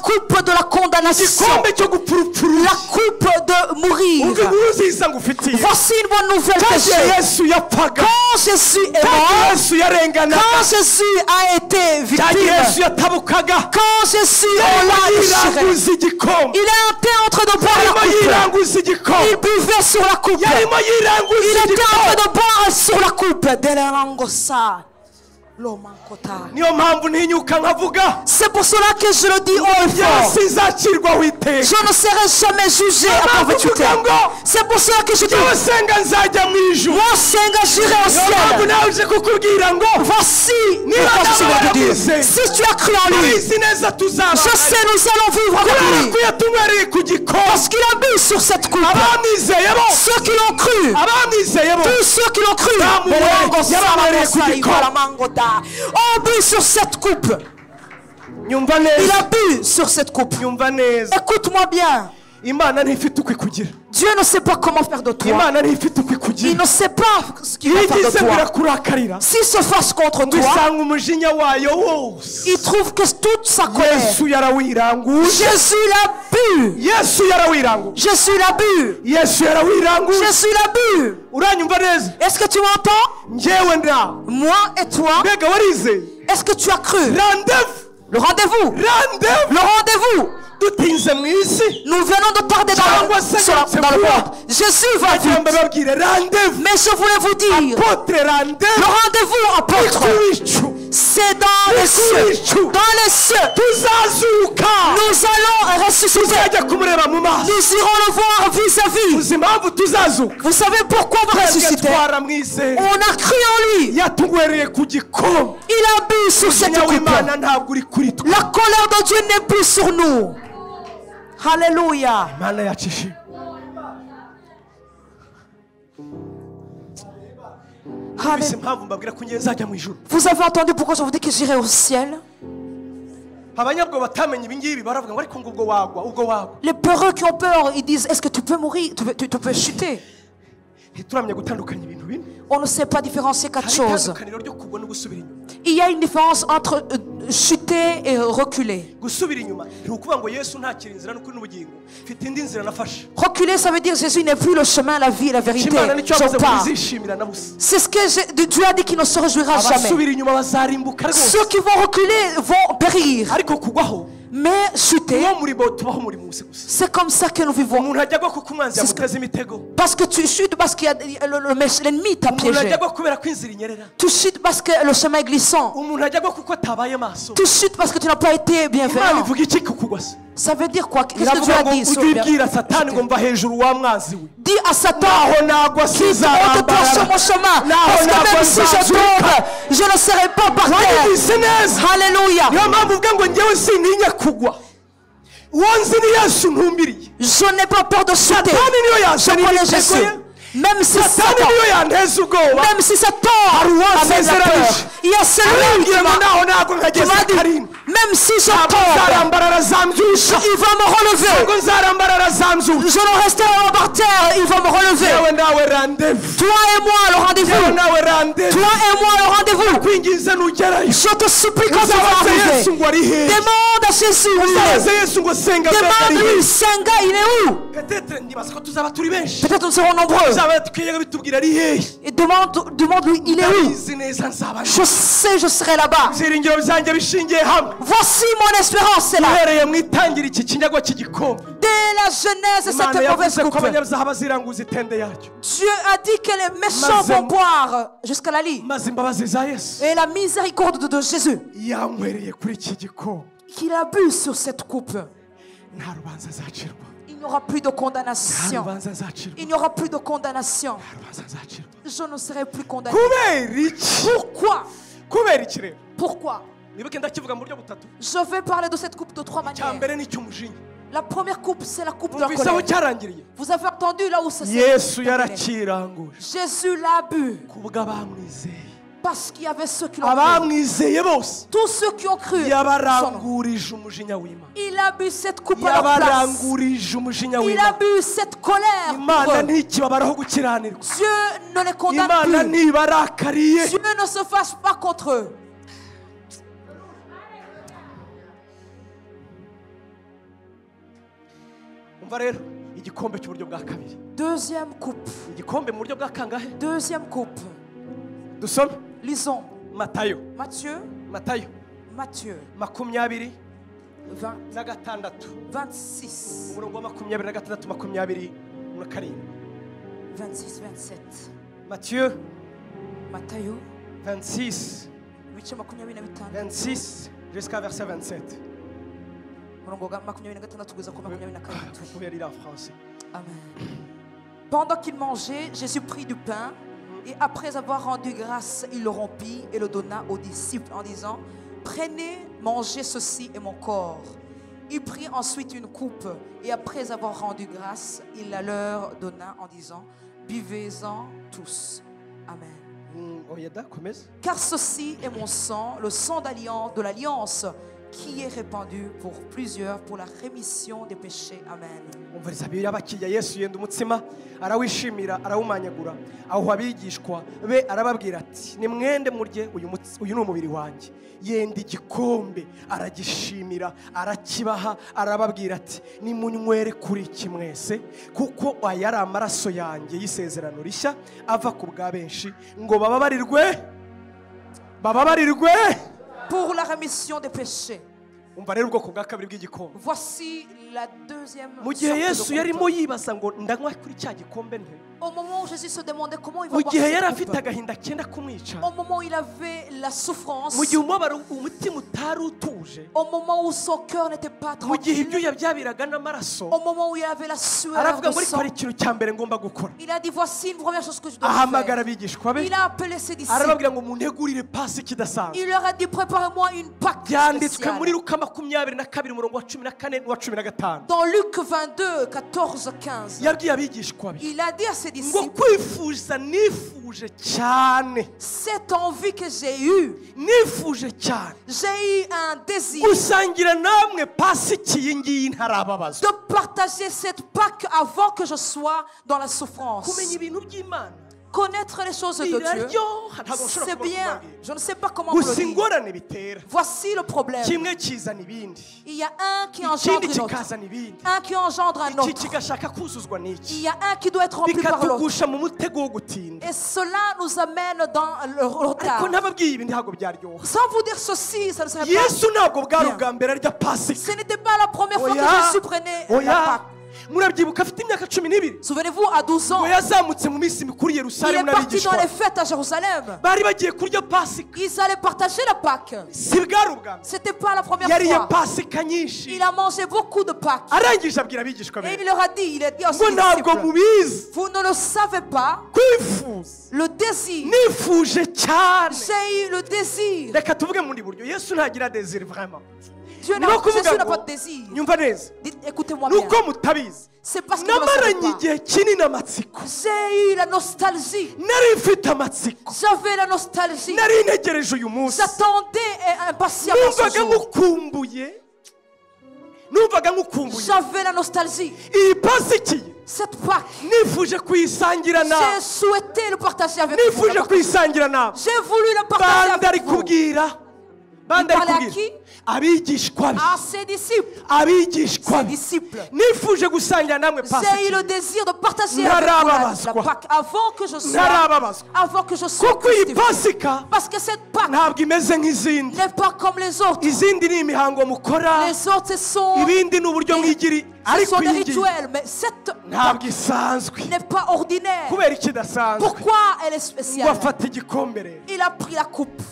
coupe de la condamnation. La coupe de mourir. Voici une bonne nouvelle que j'ai. Quand Jésus est mort, quand Jésus a été victime, quand Jésus l'a déchiré, il était en train de boire la coupe. Il buvait sur la coupe. Il était en train de boire sur la coupe. C'est pour cela que je le dis haut et fort. Je ne serai jamais jugé à perpétuité. C'est pour cela que je dis, moi Senga, j'irai au ciel. Voici ce que je veux dire. lui, si tu as cru en lui, je sais, nous allons vivre avec lui. Parce qu'il a bu sur cette coupe. Ceux qui l'ont cru, tous ceux qui l'ont cru, ont bu sur cette coupe. Il a bu sur cette coupe. Écoute-moi bien. Dieu ne sait pas comment faire de toi. Il ne sait pas ce qu'il va faire de toi. S'il se fâche contre toi, il trouve que toute sa colère. Jésus l'a bu. Jésus l'a bu. Jésus l'a bu. Est-ce que tu m'entends? Moi et toi. Est-ce que tu as cru? Le rendez-vous. Le rendez-vous. Nous venons de tarder dans le monde. Jésus va vite. Mais je voulais vous dire, le rendez-vous apôtre, c'est dans les cieux. Dans les cieux. Nous allons ressusciter. Nous irons le voir vis-à-vis. Vous savez pourquoi on va ressusciter? On a cru en lui. Il a bu sur cette coupe. La colère de Dieu n'est plus sur nous. Alléluia. Vous avez entendu pourquoi je vous dis que j'irai au ciel? Les peureux qui ont peur, ils disent, est-ce que tu peux mourir? Tu peux chuter? On ne sait pas différencier quatre choses. Il y a une différence entre chuter et reculer. Reculer, ça veut dire Jésus n'est plus le chemin, la vie et la vérité. Je pars. C'est ce que Dieu a dit qu'il ne se réjouira jamais. Ceux qui vont reculer vont périr. Mais chuter, c'est comme ça que nous vivons. Parce que tu chutes parce que l'ennemi t'a piégé. Tu chutes parce que le chemin est glissant. Tu chutes parce que tu n'as pas été bienveillant. Ça veut dire quoi? Qu'est-ce que Dieu a dit sur dis à Satan, quitte toi sur mon chemin. Parce que même si je tombe, je ne serai pas par terre. Alléluia. Je n'ai pas peur de chuter. Je connais Jésus. Même si Satan amène la peur, il y a celui qui m'a dit, même si je tombe, il va me relever. Je ne resterai pas par terre, il va me relever. Toi et moi le rendez-vous. Toi et moi le rendez-vous. Je te supplie quand ça va arriver. Demande à Jésus où il est. Demande-lui, Senga, il est où? Peut-être nous serons nombreux. Et demande-lui, il est où? Je sais, je serai là-bas. Voici mon espérance, c'est là. Dès la genèse de cette mauvaise coupe, Dieu a dit que les méchants vont boire jusqu'à la lie. Et la miséricorde de Jésus, qu'il a bu sur cette coupe, il n'y aura plus de condamnation. Il n'y aura plus de condamnation. Je ne serai plus condamné. Pourquoi? Pourquoi? Je vais parler de cette coupe de trois manières. La première coupe, c'est la coupe de la colère. Vous avez entendu là où ça s'est terminé. Jésus l'a bu. Parce qu'il y avait ceux qui l'ont cru. Tous ceux qui ont cru. Il a bu cette coupe à leur place. Il a bu cette colère. Dieu ne les condamne plus. Dieu ne se fâche pas contre eux. Deuxième coupe. Deuxième coupe. Lisons. Matthieu. 26. 26, 27. Matthieu 26. 26 jusqu'à verset 27. Vous pouvez lire en français. Amen. Pendant qu'il mangeait, Jésus prit du pain et après avoir rendu grâce, il le rompit et le donna aux disciples en disant: prenez, mangez, ceci est mon corps. Il prit ensuite une coupe et après avoir rendu grâce, il la leur donna en disant, buvez-en tous. Amen. Car ceci est mon sang, le sang de l'alliance, qui est répandu pour plusieurs pour la rémission des péchés. Amen. umviriza Bibiliya bakirya Yesu yenda umutsima arawishimira arawumanyagura aho abigishwa be arababwira ati ni mwende murye uyu ni umubiri wanjye yenda igikombe aragishimira arakibaha arababwira ati ni munywere kuri iki mwese kuko aya ari amaraso yanjye y'isezerano rishya ava ku bwa benshi ngo bababarirwe pour la rémission des péchés. Voici la deuxième sorte de coupe. Au moment où Jésus se demandait comment il va boire cette coupe, au moment où il avait la souffrance, au moment où son cœur n'était pas tranquille, au moment où il avait la sueur de sang, il a dit voici une première chose que je dois faire. Il a appelé ses disciples. Il leur a dit préparez-moi une Pâque spéciale. Dans Luc 22, 14, 15, il a dit à ses disciples, cette envie que j'ai eue, j'ai eu un désir de partager cette Pâque avant que je sois dans la souffrance. Connaître les choses de Dieu, c'est bien. Je ne sais pas comment vous le dire. Voici le problème. Il y a un qui engendre un autre. Un qui engendre un autre. Il y a un qui doit être rempli par l'autre. Et cela nous amène dans le retard. Sans vous dire ceci, ça ne serait pas bien. Ce n'était pas la première fois que Jésus prenait la Pâque. Souvenez-vous, à 12 ans, il est parti dans les fêtes à Jérusalem. Ils allaient partager la Pâque. Ce n'était pas la première fois. Il a mangé beaucoup de Pâques. Et il leur a dit, aux disciples, vous ne le savez pas, le désir. J'ai eu le désir. Jésus n'a pas de désir. Écoutez-moi bien. C'est parce que vous ne savez pas. J'ai eu la nostalgie. J'avais la nostalgie. J'attendais impatiemment ce jour. J'avais la nostalgie. Cette Pâque, j'ai souhaité le partager avec vous. J'ai voulu le partager avec vous. Il parlait à qui? À ses disciples. Ses disciples. J'ai eu le désir de partager avec vous la Pâque avant que je sois crucifié. Parce que cette Pâque n'est pas comme les autres. Les autres sont des rituels, mais cette Pâque n'est pas ordinaire. Pourquoi elle est spéciale? Il a pris la coupe.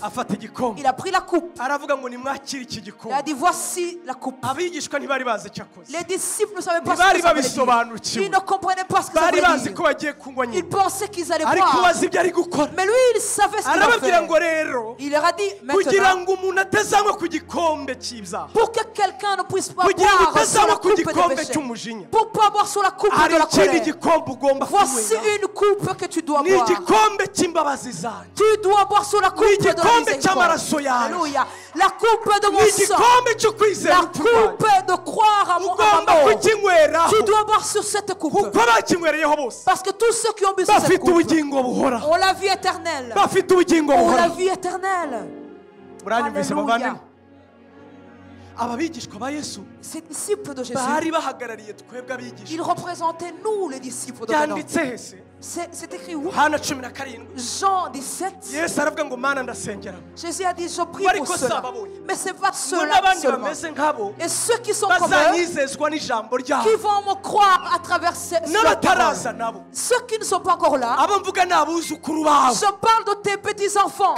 Il a pris la coupe. Il a dit voici la coupe. Les disciples ne savaient pas ce que ça voulait dire. Ils ne comprenaient pas ce que ça voulait dire. Ils pensaient qu'ils allaient boire. Mais lui, il savait ce qu'il allait faire. Il leur a dit maintenant, pour que quelqu'un ne puisse pas boire sur la coupe des péchés, pour pas boire sur la coupe de la colère, voici une coupe que tu dois boire. Tu dois boire sur la coupe de la miséricorde. Alléluia. La coupe de mon sang. La coupe de croire à mon amour. Tu dois boire sur cette coupe. Parce que tous ceux qui ont bu sur cette coupe ont la vie éternelle. Ont la vie éternelle. Alléluia. Ces disciples de Jésus, ils représentaient nous les disciples de Jésus. C'est écrit où? Jean 17. Jésus a dit je prie pour cela. Mais ce n'est pas cela seulement. Et ceux qui sont comme eux, qui vont me croire à travers cette parole. Ceux qui ne sont pas encore là, je parle de tes petits enfants.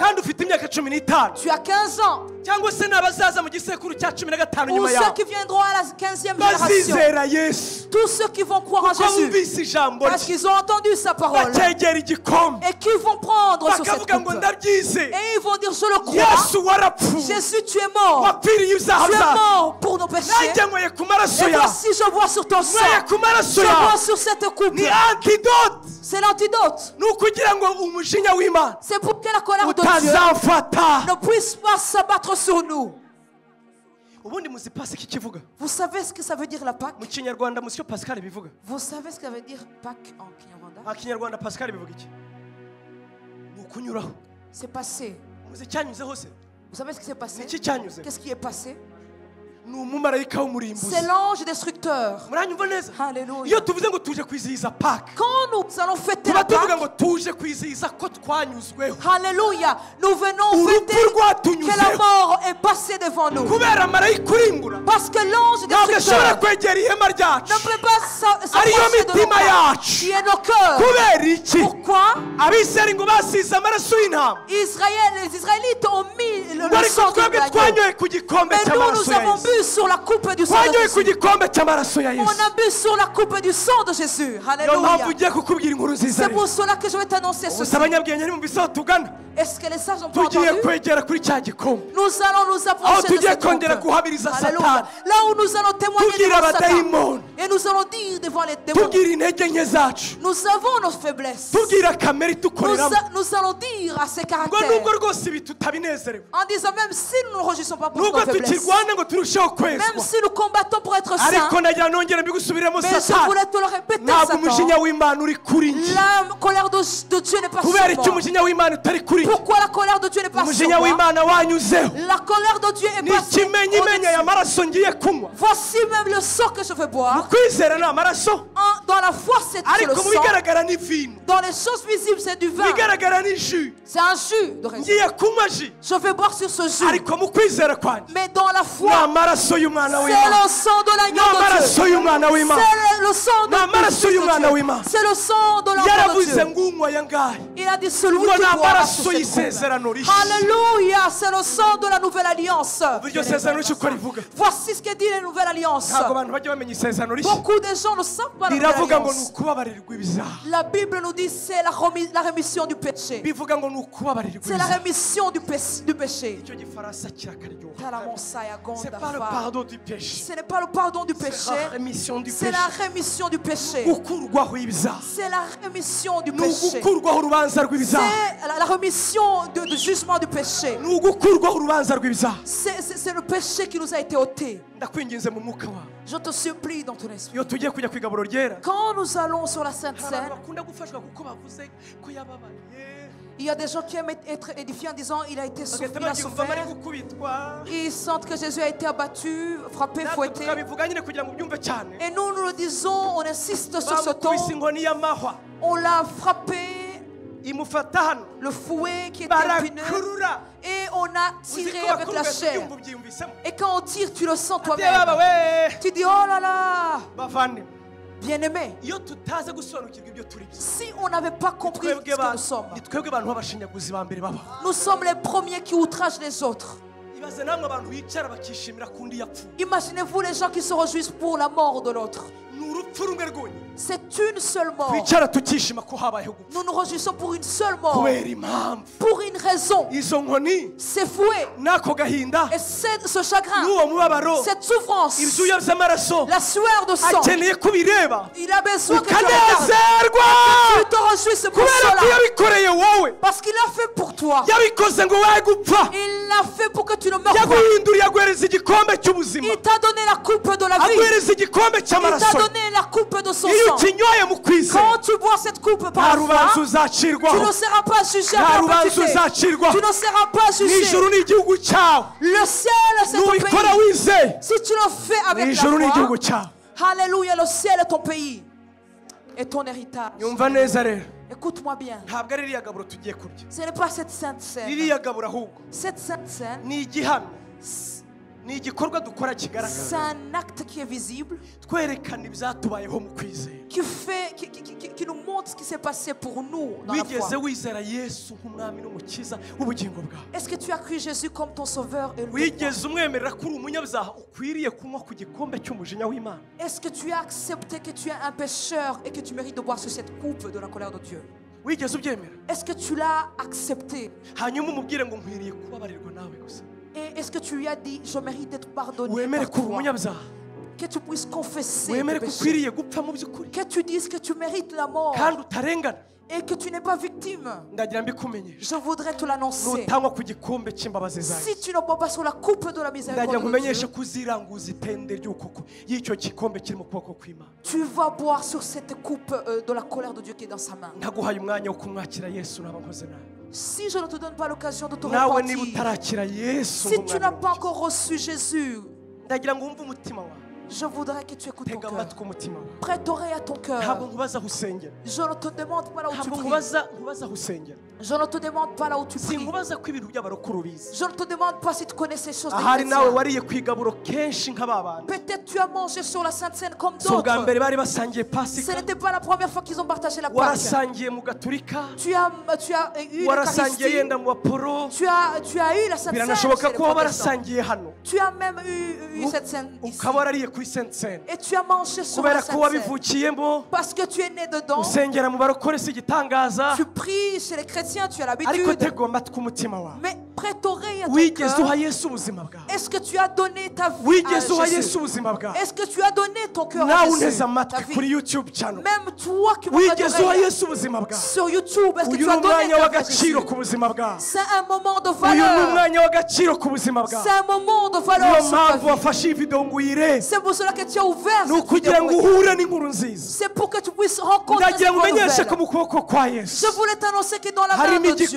Tu as 15 ans. cyangwa se n'abazaza mu gisekuru cya 15 ou nyuma ceux yaho qui viendront à la 15e génération, bazizera Yesu tous ceux qui vont croire en kuko Jésus, bumvise ijambo parce rye qu'ils ont entendu sa parole bakegera igikombe et qu'ils vont prendre sur cette bakavuga ngo coupe. ndabyize Et ils vont dire, je le crois. Yesu warapfuye Jésus, tu es mort. wapfiriye ibyaha Tu es byacu mort pour nos péchés. nanjye nkoye ku maraso Et yawe voici, je vois sur ton sang. nkoye ku maraso Je yawe vois sur cette coupe. ni antidote C'est l'antidote. ni ukugira ngo umujinya w'Imana C'est pour que la colère de Dieu utazafata ne puisse pas s'abattre sur nous. ubundi muzi Pasika kivuga Vous savez ce que ça veut dire la Pâque? mu kinyarwanda muzi icyo Pascal bivuga Vous savez ce que ça veut dire Pâque en Kinyarwanda? kinyarwanda Pascal bivuga iki ni ukunyuraho C'est passé. muzi cyanyuzeho se Vous savez ce qui s'est passé? iki cyanyuze Qu'est-ce qui est passé? ni umumarayika w'umurimbuzi C'est l'ange destructeur. muranyumva neza Alléluia. iyo tuvuze ngo tuje kwizihiza Pâque Quand nous allons fêter tuba la tuvuga Pâque, ngo tuje kwizihiza ko twanyuzweho Alléluia, nous venons urupfu fêter que la rwatunyuzeho mort est passée devant nous. kubera marayika urimbura Parce que l'ange ntabwo ashobora destructeur kwegera ihema ryacu ne peut pas ariyo s'approcher de mitima nos yacu qui est nos cœurs. kubera iki Pourquoi? abisirayeli ngo basize amaraso y'intama Les Israélites ont mis le ngo ariko sang de twebwe l'agneau. twanyoye ku gikombe Mais nous, cy'amaraso nous ya avons Yesu bu sur la coupe du sang de twanyoye ku Jésus. gikombe cy'amaraso ya Yesu On a bu sur la coupe du sang de Jésus. niyo mpamvu Alléluia. ugiye kukubwira inkuru nziza C'est rero pour cela que je vais t'annoncer ceci. gusa abanyabwenge nimumvise aho tugana Est-ce que les sages ont pas tugiye entendu? kwegera kuri cya gikombe Nous allons nous aho approcher de tugiye cette coupe. kongera guhabiriza Alléluia. satani Là où nous allons témoigner tubwira devant Satan. abadayimoni Et nous allons dire devant les démons. tubwira intege nke zacu Nous avons nos faiblesses. tubwira kamere itukoreramo Nous allons dire à ces ngo caractères. nubwo rwose ibi tutabinezerewe En disant même si nous ne nous réjouissons pas pour nubwo nos faiblesses. tukirwana ngo turusheho Même kwezwa si nous combattons pour être saints. ariko nagira nongere mbigusubiremo Mais je satani voulais te le répéter, ntabwo Satan. umujinya w'Imana uri kuri njye La colère de Dieu n'est pas sur kubera iki moi. umujinya w'Imana utari kuri njye Pourquoi la colère de Dieu n'est pas sur umujinya moi? w'Imana wanyuzeho La colère de Dieu est ni passée ikimenyimenyi aya au-dessus. maraso ngiye kunywa Voici même le sang que je vais boire. kwizera ni amaraso Dans la foi, c'est le ariko mu sang. bigaragara ni vino Dans les choses visibles, c'est du mu vin. bigaragara ni jus C'est un jus de raisin. ngiye kunywa ji Je vais boire sur ce jus. ariko mu kwizera kwanjye Mais dans la ni foi, amaraso y'umwana c'est w'Imana le sang de ni l'agneau de amaraso Dieu. y'umwana w'Imana C'est le sang ni amaraso y'umwana de Dieu. w'Imana C'est le sang de l'enfant de yaravuze Dieu. ngo unywa aya ngaya Il a dit celui ngo qui ni boira amaraso sur cette y'isezerano coupe. rishya Alléluia, c'est le sang de la nouvelle alliance. iryo sezerano rishya uko rivuga Voici ce que dit la nouvelle alliance. ntabwo abantu bajya bamenya isezerano rishya Beaucoup de gens ne savent pas la nouvelle riravuga ngo ni alliance. ukubabarirwa ibyaha La Bible nous dit c'est la rémission du péché. bivuga ngo ni ukubabarirwa C'est la ibyaha rémission du péché. icyo gifaransa kirakaryoha C'est c'est pas le pardon du péché Ce n'est pas le pardon du c'est péché, la rémission du c'est péché la rémission du péché. gukurwaho ibyaha C'est la rémission du ni péché. ugukurwaho urubanza rw'ibyaha C'est la rémission du jugement du péché. ni ugukurwaho urubanza rw'ibyaha C'est le péché qui nous a été ôté. ndakwinginze mu mwuka wawe Je te supplie dans ton esprit. iyo tugiye kujya ku igaburo ryera Quand nous allons sur la Sainte hari abantu Seine, bakunda gufashwa kuko bavuze ko yababaye il y a des gens qui aiment être édifiés en disant il a été souffert, bagahita il a babyumvamo ari souffert. gukubitwa Ils sentent que Jésus a été abattu, frappé, natwe fouetté. tukabivuga nyine kugira ngo ubyumve cyane Et nous le disons, on insiste sur ce ton. bamukubise inkoni y'amahwa On l'a frappé, imufata hano le fouet qui était épineux. barakurura Et on a uzi tiré ko avec la bakurura chair. ubyumva ubyiyumvisemo Et quand on tire, tu le sens ati baba toi-même. we Tu dis, oh là là, bavane bien-aimé. iyo tutaza gusobanukirwa ibyo turi byo Si on n'avait pas compris ce que nous sommes, ni twebwe abantu b'abashinyaguzi ba mbere baba nous sommes les premiers qui outragent les autres. ibaze namwe abantu bicara bakishimira ku ndi yapfuye Imaginez-vous les gens qui se réjouissent pour la mort de l'autre. ni urupfu rumwe rwonyine C'est une seule mort. twicara tukishima ko habayeho gupfa Nous nous réjouissons pour une seule mort. kubera impamvu Pour une raison. izo nkoni C'est fouet. n'ako gahinda Et ce chagrin, n'uwo mubabaro cette souffrance, ibyuya by'amaraso la sueur de sang, akeneye kubireba il a besoin que tu regardes. ukanezerwa Tu te réjouisses pour kubera ko cela. yabikoreye wowe Parce qu'il l'a fait pour toi. yabikoze ngo we gupfa Il l'a fait pour que tu ne meurs pas. yaguhinduriye aguhereza igikombe cy'ubuzima Il t'a donné la coupe de la vie. aguhereza igikombe Il cy'amaraso t'a donné la coupe de son iyo sang. ukinyoye mu kwizera Quand tu bois cette coupe nta par la rubanza foi, tu uzacirwaho ne seras pas jugé nta à rubanza perpétuité. uzacirwaho Tu ne seras pas jugé. n'ijuru ni igihugu cyawe Le ciel, c'est ton nubikora pays. wizeye Si tu le fais avec n'ijuru ni la igihugu foi, cyawe alléluia, le ciel est ton pays et ton héritage. yumva neza rero Écoute-moi bien. ntabwo ari iriya gaburo tugiye kurya Ce n'est pas cette sainte scène. iriya gaburo ahubwo Cette sainte scène, ni igihamya C'est un acte qui est visible, qui nous montre ce qui s'est passé pour nous dans la foi. Est-ce que tu as cru Jésus comme ton sauveur et le Est-ce que tu as accepté que tu es un pécheur et que tu mérites de boire sur cette coupe de la colère de Dieu? Est-ce que tu l'as accepté? Et est-ce que tu lui as dit, je mérite d'être pardonné par toi? Que tu puisses confesser tes péchés. Que tu dises que tu mérites la mort et que tu n'es pas victime. Je voudrais te l'annoncer. Si tu ne bois pas sur la coupe de la miséricorde de Dieu, tu vas boire sur cette coupe de la colère de Dieu qui est dans sa main. Si je ne te donne pas l'occasion de te repentir, si tu n'as pas encore reçu Jésus, je voudrais que tu écoutes ton cœur. Prête oreille à ton cœur. Je ne te demande pas là où tu pries. Je ne te demande pas là où tu pries. Je ne te demande pas si tu connais ces choses. Peut-être tu as mangé sur la Sainte Seine comme d'autres. Ce n'était pas la première fois qu'ils ont partagé la Pâque. Tu as eu l'Eucharistie. Tu as eu la Sainte Seine. Tu as même eu cette scène ici. Et tu as mangé sur la Sainte Seine. Parce que tu es né dedans. Tu pries chez les chrétiens. Tu as l'habitude. Mais prête oreille à ton cœur. Est-ce que tu as donné ta vie à Jésus? Est-ce que tu as donné ton cœur à Jésus? Même toi qui m'entends sur YouTube, est-ce que tu as donné ta vie à Jésus? C'est un moment de valeur. C'est un moment de valeur sur ta vie. C'est pour cela que tu as ouvert cette vidéo. C'est pour que tu puisses rencontrer cette bonne nouvelle. Je voulais t'annoncer que dans la main de Dieu, il y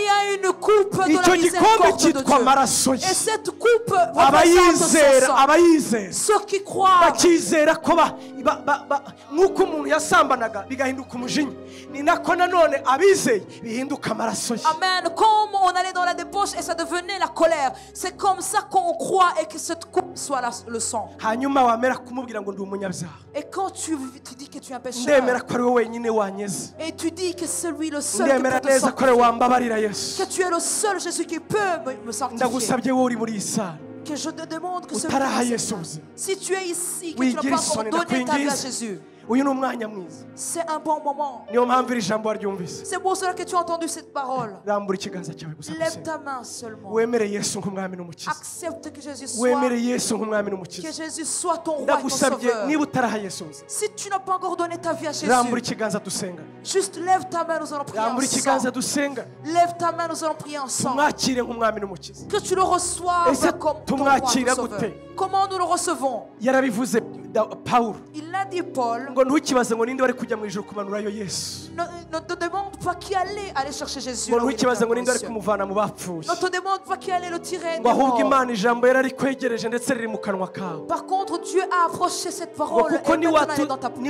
a une coupe de la miséricorde de Dieu. Et cette coupe représente son sang. Ceux qui croient, amen, comme on allait dans la débauche et ça devenait la colère, c'est comme ça qu'on croit et que cette coupe soit le sang. Et quand tu dis que tu es un pécheur et tu dis que c'est lui le seul qui peut te sanctifier, que tu es le seul Jésus qui peut me sanctifier, que je te demande que si tu es ici, que tu n'as pas encore donné ta vie à Jésus, c'est un bon moment. C'est pour cela que tu as entendu cette parole. Lève ta main seulement. Accepte que Jésus soit ton roi et ton sauveur. Si tu n'as pas encore donné ta vie à Jésus, juste lève ta main, nous allons prier ensemble. Lève ta main, nous allons prier ensemble. Que tu le reçoives comme ton roi et ton sauveur. Comment nous le recevons? Il a dit Paul, ne te demande pas qui allait aller chercher Jésus. Ne te demande pas qui allait le tirer du mort. Par contre, Dieu a approché cette parole et maintenant elle est dans ta bouche.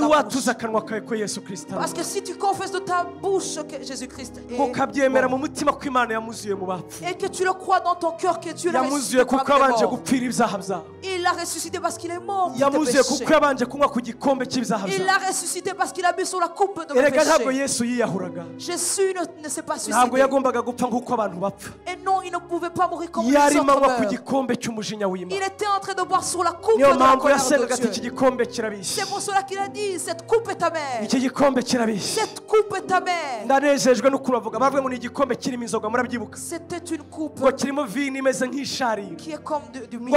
Parce que si tu confesses de ta bouche que Jésus-Christ est mort, et que tu le crois dans ton cœur que Dieu l'a ressuscité parmi les morts, il l'a ressuscité parce qu'il est mort pour tes péchés. Il l'a ressuscité parce qu'il a bu sur la coupe de mes péchés. Jésus ne s'est pas suicidé. Et non, il ne pouvait pas mourir comme les autres meurent. Il était en train de boire sur la coupe de la colère de Dieu. C'est pour cela qu'il a dit, cette coupe est ta mère. Cette coupe est ta mère. C'était une coupe qui est comme du myrrhe.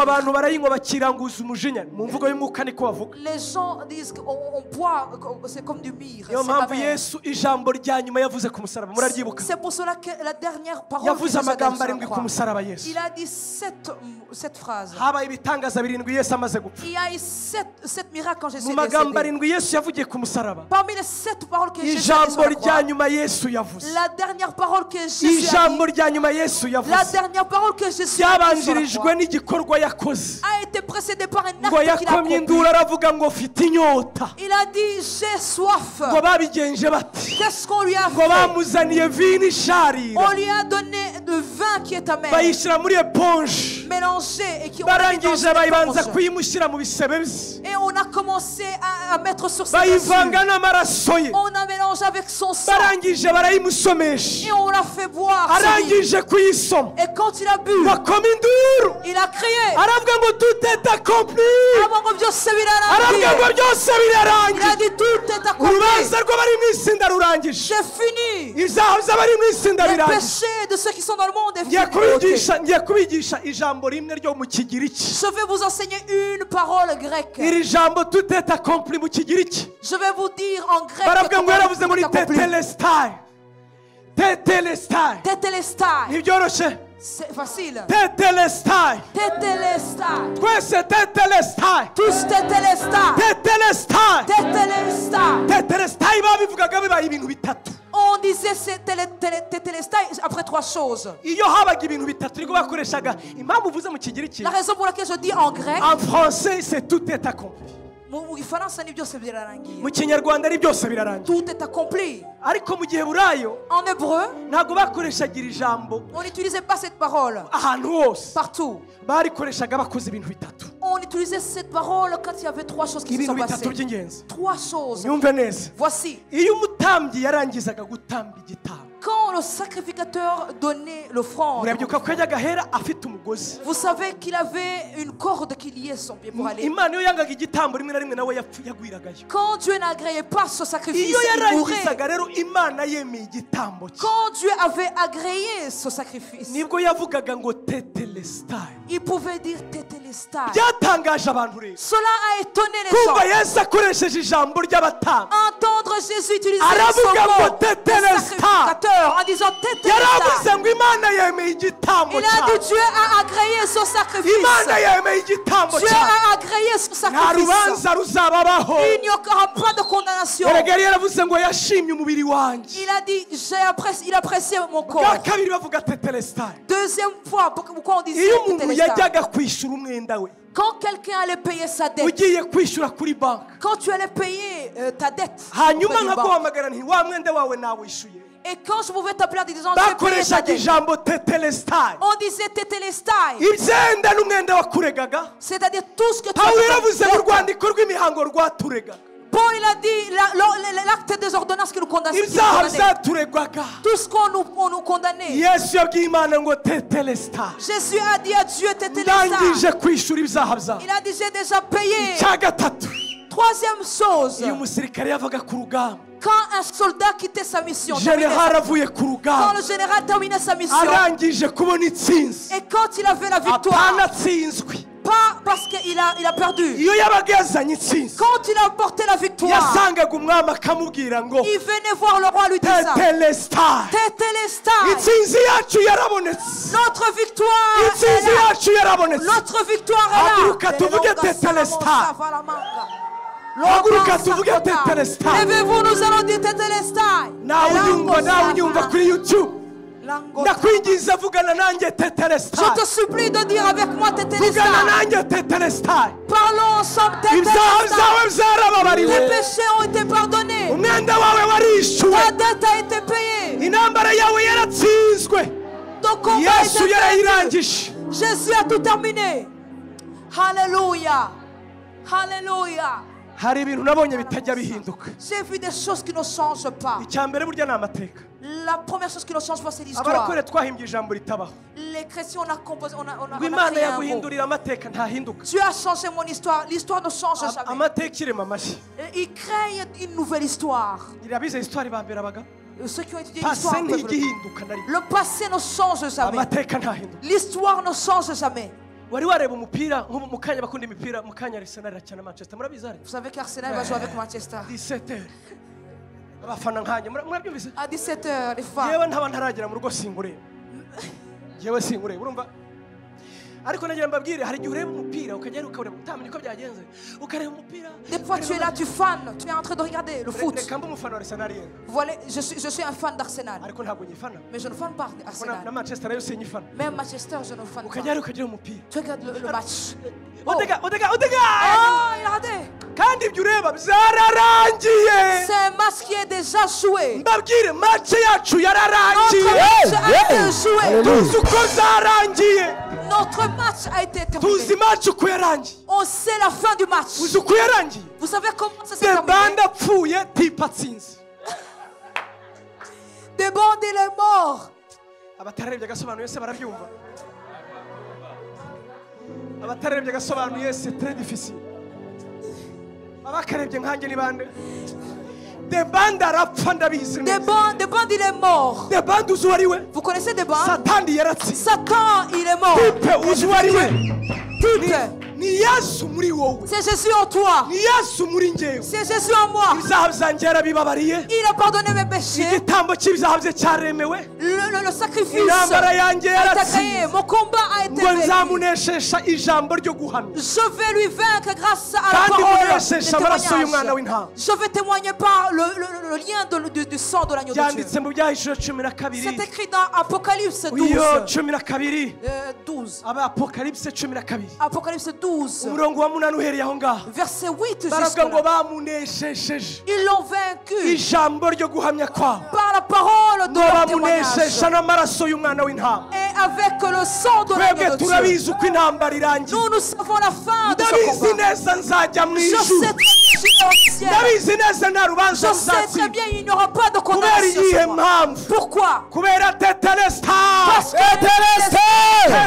Les gens disent qu'on boit, c'est comme du myrrhe. C'est pour cela que la dernière parole que Jésus a dit sur la croix, il a dit cette phrase. Il y a eu 7 miracles quand Jésus est décédé. Parmi les 7 paroles que Jésus a dit sur la croix, la dernière parole que Jésus a dit, la dernière parole que Jésus a dit sur la croix a été précédée par un acte qu'il a accompli. Il a dit j'ai soif. Qu'est-ce qu'on lui a fait? bamuzaniye vino isharira. On lui a donné de vin qui est amer. Bayishyira muri eponge. Mélangé et qui barangije bayibanza kuyimushyira mu bisebe bye. Et on a commencé à mettre sur ses bayivanga n'amaraso ye. On a mélangé avec son sang. barangije barayimusomesha. Et on l'a fait boire. arangije kuyisoma. Et quand il a bu, bakoma induru. il a crié. aravuga ngo tout est accompli. aravuga ngo byose birarangiye. aravuga ngo byose birarangiye. Il a dit tout est accompli. urubanza rw'abari mu isinda rurangije. C'est fini. ibyaha by'abari mu isinda Les birangije. péchés de ceux qui sont dans le monde est fini. ngiye kubigisha ijambo rimwe ryo mu kigiriki. Je vais vous enseigner une parole grecque. iri jambo tout est accompli mu kigiriki. Je vais vous dire en grec. baravuga ngo yaravuze muri tetelestai. tetelestai. Tetelestai. ntibyoroshye. C'est facile. Tetelestai. Tetelestai. twese tetelestai. Tous tetelestai. tetelestai. Tetelestai. tetelestai babivugaga bibaye ibintu bitatu. On disait c'est tetelestai après trois choses. iyo habaga ibintu bitatu nibwo bakoreshaga impamvu uvuze mu kigiriki. La raison pour laquelle je dis en grec. En français c'est tout est accompli. Mu Gifaransa ni byose birarangiye. mu kinyarwanda ari byose birarangiye. Tout est accompli. ariko mu giheburayo En hébreu, ntabwo bakoreshaga iri jambo on n'utilisait pas cette parole ahantu hose. partout. barikoreshaga bakoze ibintu bitatu. On utilisait cette parole quand il y avait trois choses qui se ibintu sont bitatu passées. by'ingenzi. Trois choses. nyumve neza. Voici. iyo umutambyi yarangizaga gutamba igitambo. Quand le sacrificateur donnait l'offrande, murabyuka ko yajyaga ahera afite umugozi. vous savez qu'il avait une corde qui liait son pied pour aller. imana iyo yangaga igitambo rimwe na rimwe nawe yagwiragayo. Quand Dieu n'agréait pas ce sacrifice, iyo il mourait. yarangizaga rero imana yemeye igitambo cye. Quand Dieu avait agréé ce sacrifice, nibwo yavugaga ngo tetelestai. il pouvait dire tetelestai. byatangaje abantu rero. Cela a étonné les kumva gens. yesu akoresheje ijambo ry'abatambyi. Entendre Jésus utiliser aravuga ngo son mot, le tetelestai. sacrificateur, en disant tetelestai. yaravuze ngo imana yemeye igitambo Il a cyawe. dit Dieu a agréé son sacrifice. imana yemeye igitambo Dieu cyawe. a agréé son nta sacrifice. rubanza ruzababaho. Il n'y aura pas de condamnation. erega yari yaravuze ngo yashimye umubiri wanjye. Il a dit, il appréciait mon corps. bwa kabiri bavuga tetelestai. Deuxième fois, pourquoi on disait iyo umuntu tetelestai? yajyaga kwishyura umwenda we. Quand quelqu'un allait payer sa dette, ugiye kwishyura kuri banki. quand tu allais payer ta dette, hanyuma auprès du banque, nkaguhamagara nti wa mwenda wawe nawishyuye. et quand je pouvais t'appeler en disant je vais payer ta bakoreshaga dette, ijambo tetelestai. on disait tetelestai, ibyenda n'umwenda wakuregaga. c'est-à-dire tout ce que tu pawulo as yaravuze mu fait. rwandiko rw'imihango rwaturegaga. Paul il a dit l'acte des ordonnances qui nous condamnait. ibyaha byaturegwaga. Tout ce qu'on nous condamnait. yesu yabwiye imana ngo tetelestai. Jésus a dit à Dieu tetelestai. ndangije kwishyura ibyaha byawe. Il a dit j'ai déjà payé. icya gatatu. Troisième chose, iyo umusirikare yavaga ku rugamba. quand un soldat quittait sa mission, general avuye ku quand rugamba. le général terminait sa mission, arangije kubona intsinzi. et quand il avait la apana victoire, atsinzwe. pas parce qu'il a perdu, iyo yabaga yazanye intsinzi. quand il a porté la victoire, yasangaga umwami akamubwira ngo il venait voir le roi lui dire ça. tetelestai. Tetelestai, intsinzi yacu yarabonetse. notre victoire intsinzi est là. yacu yarabonetse. Notre victoire est là. haguruka tuvuge tetelestai. haguruka tuvuge tetelestai. Levez-vous, nous allons dire tetelestai. nawe unyumva kuri youtube. ndakwingiza vugana nanjye Je tetelestai. te supplie de dire avec moi vugana tetelestai. nanjye tetelestai. Parlons ensemble ibyaha byawe tetelestai. byarababariwe. Les péchés ont été pardonnés. umwenda wawe warishyuwe. Ta dette a été payée. intambara yawe yaratsinzwe. Ton combat a yesu été perdu. yarayirangije. Jésus a tout terminé. Alléluia. Alléluia. hari ibintu nabonye bitajya bihinduka. J'ai vu des choses qui ne changent pas. icya mbere burya ni amateka. La première chose qui ne change pas, c'est l'histoire. abarokore twahimbye ijambo ritabaho. Les chrétiens, on a composé, on a ngo imana créé un mot. yaguhindurira amateka ntahinduka. Dieu a changé mon histoire. L'histoire ne change jamais. amateka irema amashyi. Et il crée une nouvelle histoire. irabize histoire ibambere abaga. Ceux qui ont étudié passé l'histoire peuvent le dire. ntigihinduka na rimwe. Le passé ne change jamais. amateka ntahinduka. L'histoire ne change jamais. wari wareba umupira nko mu kanya bakunda imipira mu kanya Arsenal irakina Manchester murabizi hari. Vous savez qu'Arsenal va jouer avec Manchester. 17h abafana nkanye murabyumvise. À 17h, les femmes. yewe ntaba ntaragera mu rugo singureba. yewe singureba urumva. ariko nagira mbabwire hari igihe ureba umupira ukagera ukareba utamenya uko byagenze ukareba umupira. Des fois tu es là, tu fan, tu es en train de regarder le foot. reka mbe umufana wa Arsenal yego. Voilà, je suis un fan d'Arsenal. ariko ntabwo nyifana. Mais je ne fan pas na Arsenal. Manchester nayo sinyifana. Même Manchester, je ne fan pas. ukagera ukagira umupira. Tu regardes le match. Odega. Oh, il a raté. kandi ibyo ureba byararangiye. C'est un match qui est déjà joué. Mbabwire match yacu yararangiye. Notre match a été joué. Tuzi uko zarangiye. Notre match a été Tuzi terminé. match uko yarangiye. On sait la fin du match. Uzi uko yarangiye. Vous savez comment ça s'est Debanda terminé? apfuye Tipa atsinze. Debanda il est mort. Abatarebye agasobanuye se barabyumva. Abatarebye agasobanuye c'est très difficile. Abakarebye nkanjye ni bande? Debanda arapfa ndabizi. Debanda il est mort. Debanda uzi uwari we? Vous connaissez Debanda? Satani yaratsinze. Satan il est mort. Tipe uzi uwari we? Tipe. Ni Yesu muri wowe. C'est Jésus en toi. Ni Yesu muri njyewe. C'est Jésus en moi. Ibyaha byanjye yarabibabariye. Il a pardonné mes péchés. Igitambo cy'ibyaha bye cyaremewe. Le sacrifice Intambara yanjye a été yaratsinze. créé. Mon combat a été Ngo vaincu. nzamuneshesha ijambo ryo guhana. Je vais lui vaincre grâce à la Kandi parole muneshesha amaraso y'umwana w'intama. Je vais témoigner par le lien du sang de l'agneau de Dieu. Byanditse mu byahishuro 12. C'est écrit dans Apocalypse 12. Iyo 12. 12. Aba Apocalypse 12. Apocalypse 12. Umurongo wa 8 uhereye aho ngaho. Verset 8 Baravuga ngo jusqu'à là. bamuneshesheje Ils l'ont vaincu ijambo ryo guhamya kwabo. par la parole de Ngo leur témoignage bamuneshesha n'amaraso y'umwana w'intama. et avec le sang de l'agneau Twebwe de Dieu. turabizi uko intambara irangiye. Nous savons la fin de ce Ndabizi combat. neza nzajya mu Je ijuru. sais très bien qu'il y aura au ciel. Ndabizi neza nta rubanza Je sais très ruzatsinda. bien il n'y aura pas de Kubera condamnation iyihe sur moi. mpamvu? Pourquoi? Kubera tetelestar. Parce que Tetelestar.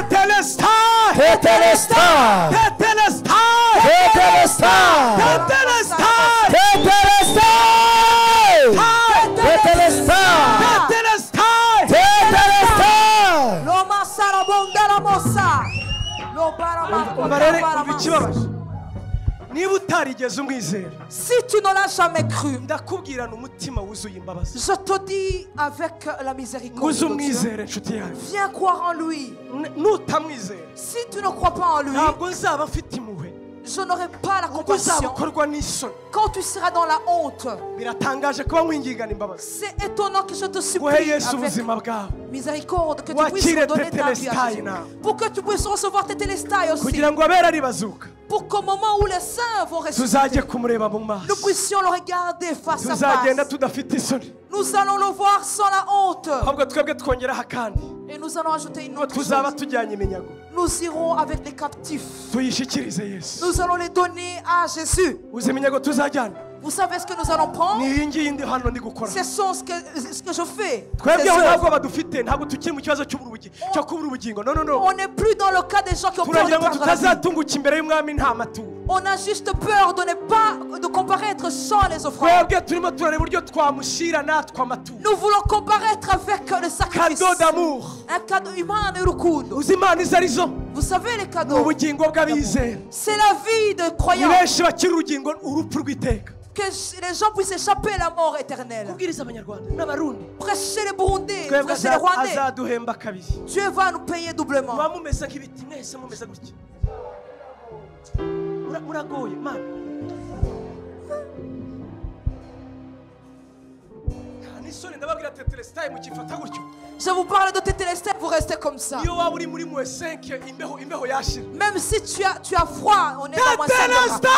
Tetelestar. Tetelestar. Tetelestar. Tetelestar. Tetelestar. Tetelestar. Tetelestar. Loma sarabonda la mossa. Umva rero umva ikibabaje. Niba utarigeze umwizera, Si tu ne l'as jamais cru, ndakubwirana umutima wuzuye imbabazi. je te dis avec la miséricorde Nguze de Dieu, umwizere nshuti yanjye. viens croire en lui. Nutamwizera, Si tu ne crois pas en lui, ntabwo nzaba mfite impuhwe. je n'aurai pas la Ubwo compassion. uzabukorwa n'isoni. Quand tu seras dans la honte, Biratangaje kuba nkwingingana imbabazi. c'est étonnant que je te Guhe supplie Yesu avec ubuzima bwawe. miséricorde que tu Wakire puisses me donner ta vie à tetelestai Jésus. nawe. Pour que tu puisses recevoir tes télestai aussi. Kugira ngo abera ari bazuka. Pour qu'au moment où les saints vont ressusciter, Tuzajye kumureba mu maso. nous puissions le regarder face à Tuzagenda face. tudafite isoni. Nous allons le voir sans la honte. Ahubwo twebwe twongeraho akandi. Et nous allons ajouter une Ngo autre tuzaba chose. tujyanye iminyago. Nous irons avec les captifs. Tuyishikirize Yesu. Nous allons les donner à Jésus. Uzi iminyago tuzajyana? Vous savez ce que nous allons prendre? Ni iyi ngiyi ndi hano ndi gukora. Ce sont ce que je fais. Twebwe Ces aho œuvres. ntabwo badufite, ntabwo tukiri mu kibazo cyo kubura ubugingo. No, no, no. On n'est plus dans le cas des gens qui ont peur de Turagira ngo perdre la vie. tutazatunguka imbere y'umwami nta maturo. On a juste peur de ne pas de comparaître sans les offrandes. Twebwe turimo turareba uburyo twamushyira natwe amaturo. Nous voulons comparaître avec le sacrifice. Cadeau d'amour. Un cadeau humain et rukundo. Uzi impano izo ari zo? Vous savez les Ni cadeaux. ubugingo bw'abizera. C'est la vie de Ni croyants. benshi bakiri urugingo urupfu rw'iteka. Que les gens puissent échapper à la mort éternelle. Kubwiriza abanyarwanda n'abarundi. Prêchez les Burundais, Twebwe prêchez les Rwandais. azaduhemba kabiri. Dieu va nous payer doublement. Muba mumeze nk'ibiti mwese mumeze gutya. Muragoye mana. Nisoni ndababwira tetelestai mukifata gutyo. Je vous parle de tes télestai, vous restez comme ça. Iyo waba uri muri mwe 5 imbeho yashira. Même si tu as froid, on est dans moins 5 Tetelestai!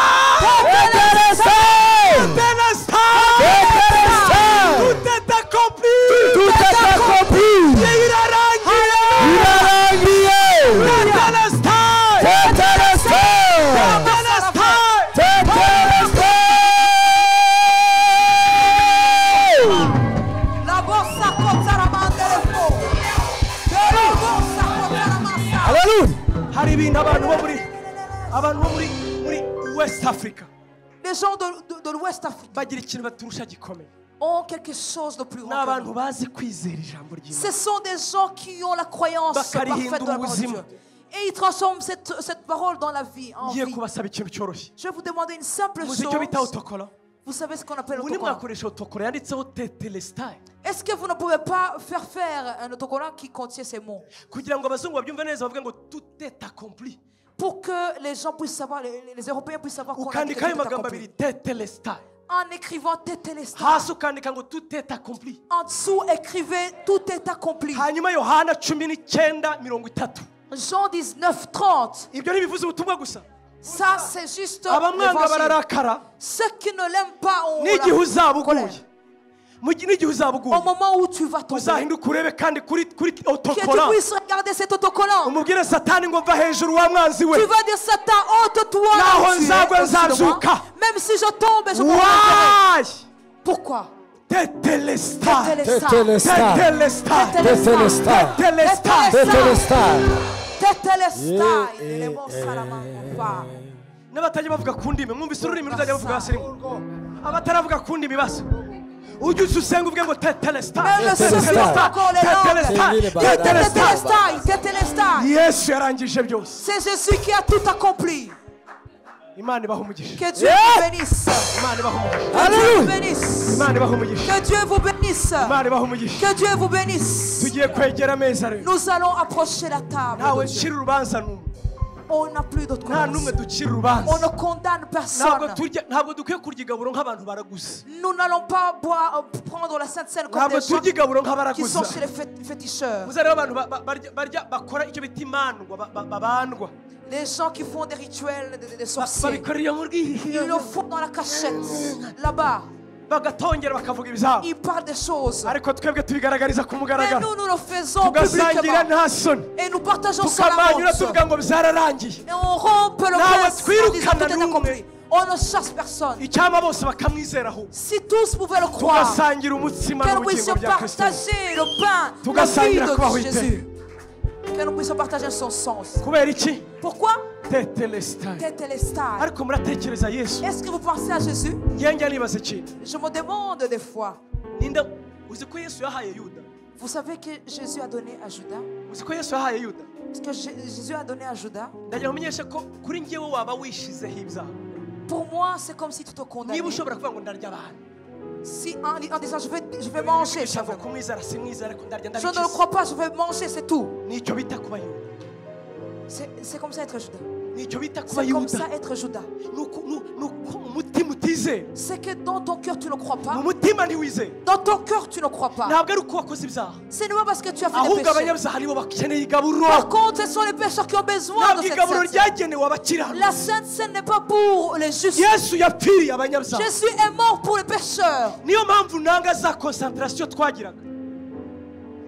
Tetelestar. Tout est accompli. Tout est accompli. Irarangiye. Irarangiye. Tetelestai! Tetelestar. Tetelestai! Tetelestar. La bossa cotta la mandere fo. La bossa cotta la massa. Hallelujah. Hari ibintu abantu bo muri West Africa Les gens de l'Ouest Afrique bagira ikintu baturusha gikomeye. ont quelque chose de plus Ni grand que abantu nous. bazi kwizera ijambo ry'Imana. Ce sont des gens qui ont la croyance parfaite de la parole de Dieu. Et ils transforment cette parole dans la vie, en Ngiye vie. kubasaba ikintu cyoroshye. Je vais vous demander une simple Muzi icyo bita chose. autocollant? Vous savez ce qu'on appelle Ubu autocollant? nimwakoresha autocollant yanditseho tetelestai Est-ce que vous ne pouvez pas faire un autocollant qui contient ces mots kugira ngo abazungu babyumve neza bavuge ngo tout est accompli. pour que les gens puissent savoir, les Européens puissent savoir qu'on a dit que Ukandika ayo tout est magambo accompli. abiri tetelestai. En écrivant Tétélestai. Hasi ukandika ngo tout est accompli. En dessous, écrivez tout est accompli. Hanyuma Yohana 19:30. Jean 19, 30. Ibyo ntibivuze ubutumwa gusa. Ça, c'est juste abamwanga l'évangile. bararakara Ceux qui ne l'aiment pas ont n'igihe la uzaba colère. uguye n'igihe uzaba Au uguye moment où tu vas tomber, uzahinduka urebe kandi kuri que tu autocollant puisses regarder cet autocollant. umubwire satani ngo mva hejuru wa mwanzi we Tu vas dire Satan, ôte-toi Naho tu es nzagwa au-dessus de moi. nzazuka. Même si je tombe, je me relèverai. Why? Pourquoi? Tetelestai. Tetelestai. Tetelestai. Tetelestai. Tetelestai. Tetelestai. Tetelestai. Tetelestai. Yeah, Les mots salamanca. n'abatajya bavuga ku ndimi mwumvise ururimi ruzajya bavuga hasi rimwe abataravuga ku ndimi basa ujye usenga uvuge ngo tetelestai Même ceux qui n'ont pas encore les langues. tetelestai Tetelestai. Tetelestai. yesu yarangije byose C'est Jésus qui a tout accompli. imana ibaha umugisha Que Dieu vous bénisse. imana ibaha umugisha Que Dieu vous bénisse. imana ibaha umugisha Que Dieu vous bénisse. imana ibaha umugisha Que Dieu vous bénisse. tugiye kwegera ameza rero Nous allons approcher la table. ntawe de Dieu. ncira urubanza n'umwe On n'a plus d'autre nta n'umwe condamnation. ducira urubanza On ne condamne personne. ntabwo dukwiye kurya igaburo nk'abantu baraguze Nous n'allons pas prendre la Sainte Seine comme ntabwo des gens turya igaburo qui nk'abaraguza sont chez les féticheurs. muzareba abantu bakora icyo bita imandwa babandwa Les gens qui font des rituels de sorciers. babikorera mu Ils le rwihishiro font dans la cachette. Là-bas, bagatongera bakavuga ibizabo ils parlent des choses. ariko twebwe tubigaragariza ku Mais mugaragaro nous le faisons tugasangira publiquement. nta soni Et nous partageons ça la tukamanyura honte. tuvuga ngo byararangiye Et on rompt le Nawe prince en disant twirukana tout est n'umwe. accompli. On ne chasse personne. icyama bose bakamwizeraho Si tous pouvaient le croire, tugasangira umutsima que nous n'ubugingo puissions bya kristo partager le pain, la vie tugasangira kubaho de iteka Jésus. Que nous puissions partager son sens. kubera iki Pourquoi? tetelestai Tetelestai. ariko muratekereza yesu Est-ce que vous pensez à Jésus? njya nibaza ikintu Je me demande des fois. ninde uzi ko yesu yahaye yuda Vous savez que Jésus a donné à Judas? uzi ko yesu yahaye yuda Ce que Jésus a donné à Judas, ndagira ngo umenyeshe ko kuri njyewe waba wishizeho ibyaha pour moi, c'est comme si tu te condamnais. niba ushobora kuvuga ngo ndarya abantu Si en disant je vais manger, Bisha ngo simplement. kumwizera simwizera ariko ndarya Je ne le ndabikiza crois pas, je vais manger, c'est tout. nicyo bita kuba yuda C'est comme ça être Judas. nicyo bita kuba C'est comme yuda ça être Judas. ni uko mu mutima utizera C'est que dans ton cœur, tu ne crois mu pas. mutima ntiwizera Dans ton cœur, tu ne crois pas. ntabwo ari uko wakoze ibyaha Ce n'est pas parce que tu as fait des ahubwo péchés. abanyabyaha nibo bakeneye igaburo Par contre, ce sont les pécheurs qui ont besoin de ntabwo cette igaburo Sainte Seine. ryagenewe abakiranuka La Sainte Seine n'est pas pour les justes. yesu yapfiriye abanyabyaha Jésus est mort pour les pécheurs. niyo mpamvu nanga za konsantarasiyo twagiraga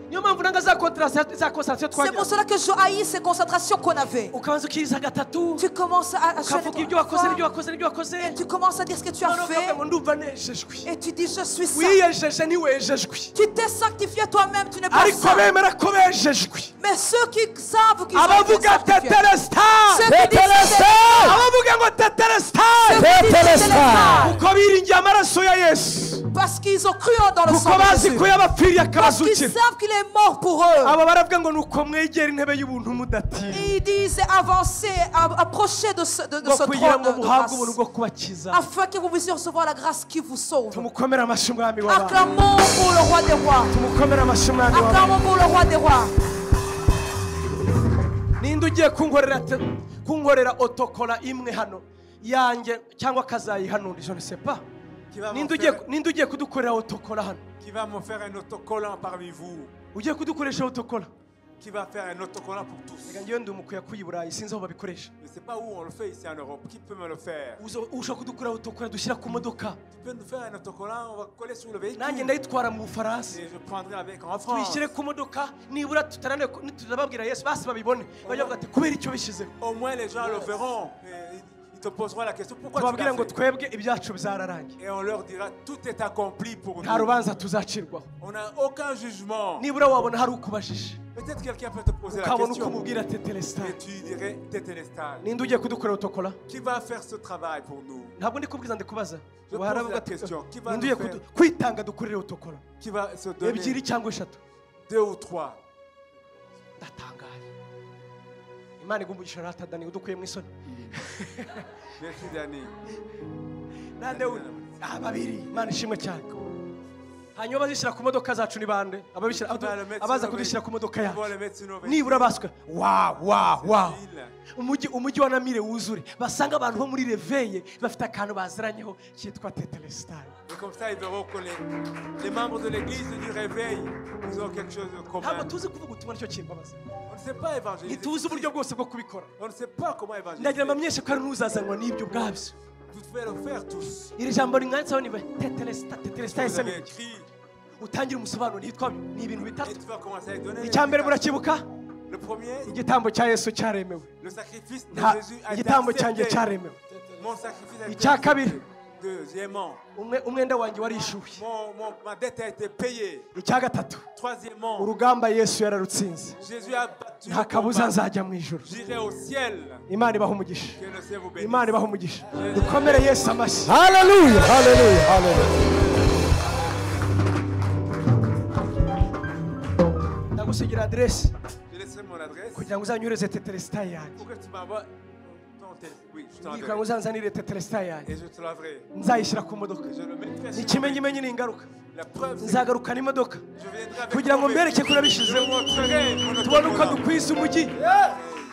niyo mpamvu nanga za konsantarasiyo C'est pour twagiraga cela que je haïs ces concentrations qu'on avait. ukabanza ukiriza gatatu Tu commences à ukavuga ibyo wakoze n'ibyo wakoze n'ibyo wakoze tu commences à dire ce que tu as noneho ukavuga fait ngo ndumva nejejwe et tu dis je suis ça. wiyejeje ntiwejejwe Tu t'es sanctifié toi-même, tu n'es pas ariko ça. bemera ko bejejwe Mais ceux qui savent qu'ils ont été abavuga sanctifiés, tetelestai ceux qui disent Tetelestai. abavuga ngo tetelestai ceux qui disent Tetelestai. kuko biringiye amaraso ya yesu parce qu'ils ont cru dans le kuko sang de bazi Jésus. ko yabapfiriye Parce qu'ils akabazukira savent qu'il est mort pour eux. aba baravuga ngo ni uko mwegera intebe y'ubuntu mudatinya Et ils disent avancer, approcher de ce ngo kugira trône ngo de muhabwe ubuntu grâce. bwo kubakiza Afin que vous puissiez recevoir la grâce qui vous sauve. tumukomere amashyi umwami w'abantu Acclamons pour le roi des rois. tumukomere amashyi umwami w'abantu Acclamons pour le roi des rois. ninde ugiye kunkorera otokora imwe hano yanjye cyangwa akazayihanura je ne sais pas ninde ugiye kudukorera otokora hano Qui va me faire un autocollant parmi vous? ugiye kudukoresha otokora Qui va faire un autocollant pour tous? reka ngewe ndi umukuya kuyi burayi sinzi aho babikoresha Je ne sais pas où on le fait ici en Europe. Qui peut me le faire? ushobora kudukorera otokora dushyira ku modoka Tu peux nous faire un autocollant, on va coller sur le véhicule. nanjye ndayitwara mu bufaransa Et je prendrai avec en France. tuyishyire ku modoka nibura tutababwira yesu basi babibone bajya bavuga ati kubera icyo bishyizeho Au moins les gens le verront. Et ils te poseront la question pourquoi tu tubabwire l'as ngo fait? twebwe ibyacu byararangiye Et on leur dira tout est accompli pour nta nous. rubanza tuzacirwaho On n'a aucun jugement. nibura wabona hari ukubajije Peut-être quelqu'un peut te poser la ukabona uko question. umubwira tetelestai Et tu dirais Tétélestal. ninde ugiye kudukorera otokora Qui va faire ce travail pour nous? ntabwo ndi kubwiza ndi kubaza Je ubu hari pose abavuga la ati question. Qui va ninde nous ugiye faire? kwitanga dukorere otokora Qui va se donner ebyiri cyangwa eshatu 2 ou 3? ndatangaye imana igumbugisha ratadani udukuye mu isoni Merci Dani. nande babiri imana ishimwe cyane hanyuma bazishyira ku modoka zacu ni bande abaza kudushyira ku modoka yacu nibura baswe umujyi wa Namire wuzure basanga abantu bo muri Réveil bafite akantu baziranyeho cyitwa Tetelestai. Et comme ça, ils verront que les membres de l'église du Réveil, ils ont quelque chose de commun. ntabwo tuzi kuvuga ubutumwa nicyo kimbabaza. On ne sait pas évangéliser. ntituzi uburyo bwose bwo kubikora. On ne sait pas comment évangéliser. ndagira mbamenyeshe ko ari n'uzazanwa n'ibyo ubwabyo. Vous devez le faire tous. iri jambo ringanditseho ni Tetelestai Vous avez écrit. utangira umusobanuro nitwa ni ibintu bitatu. Et tu vas commencer à donner. icya mbere murakibuka Le premier, igitambo cya Yesu cyaremewe. le sacrifice de nta Jésus a été igitambo cyanjye accepté. cyaremewe. Mon sacrifice a été icya kabiri accepté. Deuxièmement, umwenda wanjye warishuwe. ma dette a été payée. icya gatatu Troisièmement, urugamba Yesu yararutsinze. Jésus a battu nta le kabuza combat. nzajya mu ijuru. J'irai au ciel. Imana ibaha umugisha. Que le ciel vous bénisse. Imana ibaha umugisha. dukomere Yesu amashyi. Hallelujah, hallelujah, hallelujah. ndagusigira aderesi Je laisserai mon adresse. kugira ngo uzanyureze Tetelestai yanjye. Pour que tu m'envoies ton téléphone. Oui, je te kugira ngo l'enverrai. uzanzanire Tetelestai yanjye Et je te l'enverrai. nzayishyira ku modoka. Je le mettrai sur ikimenyimenyi ni ingaruka. la preuve. C'est que nzagarukana imodoka je viendrai avec kugira ngo mon mbereke ko véhicule. Je urabishyizeho. montrerai mon tubone uko autocollant. dukwiza umujyi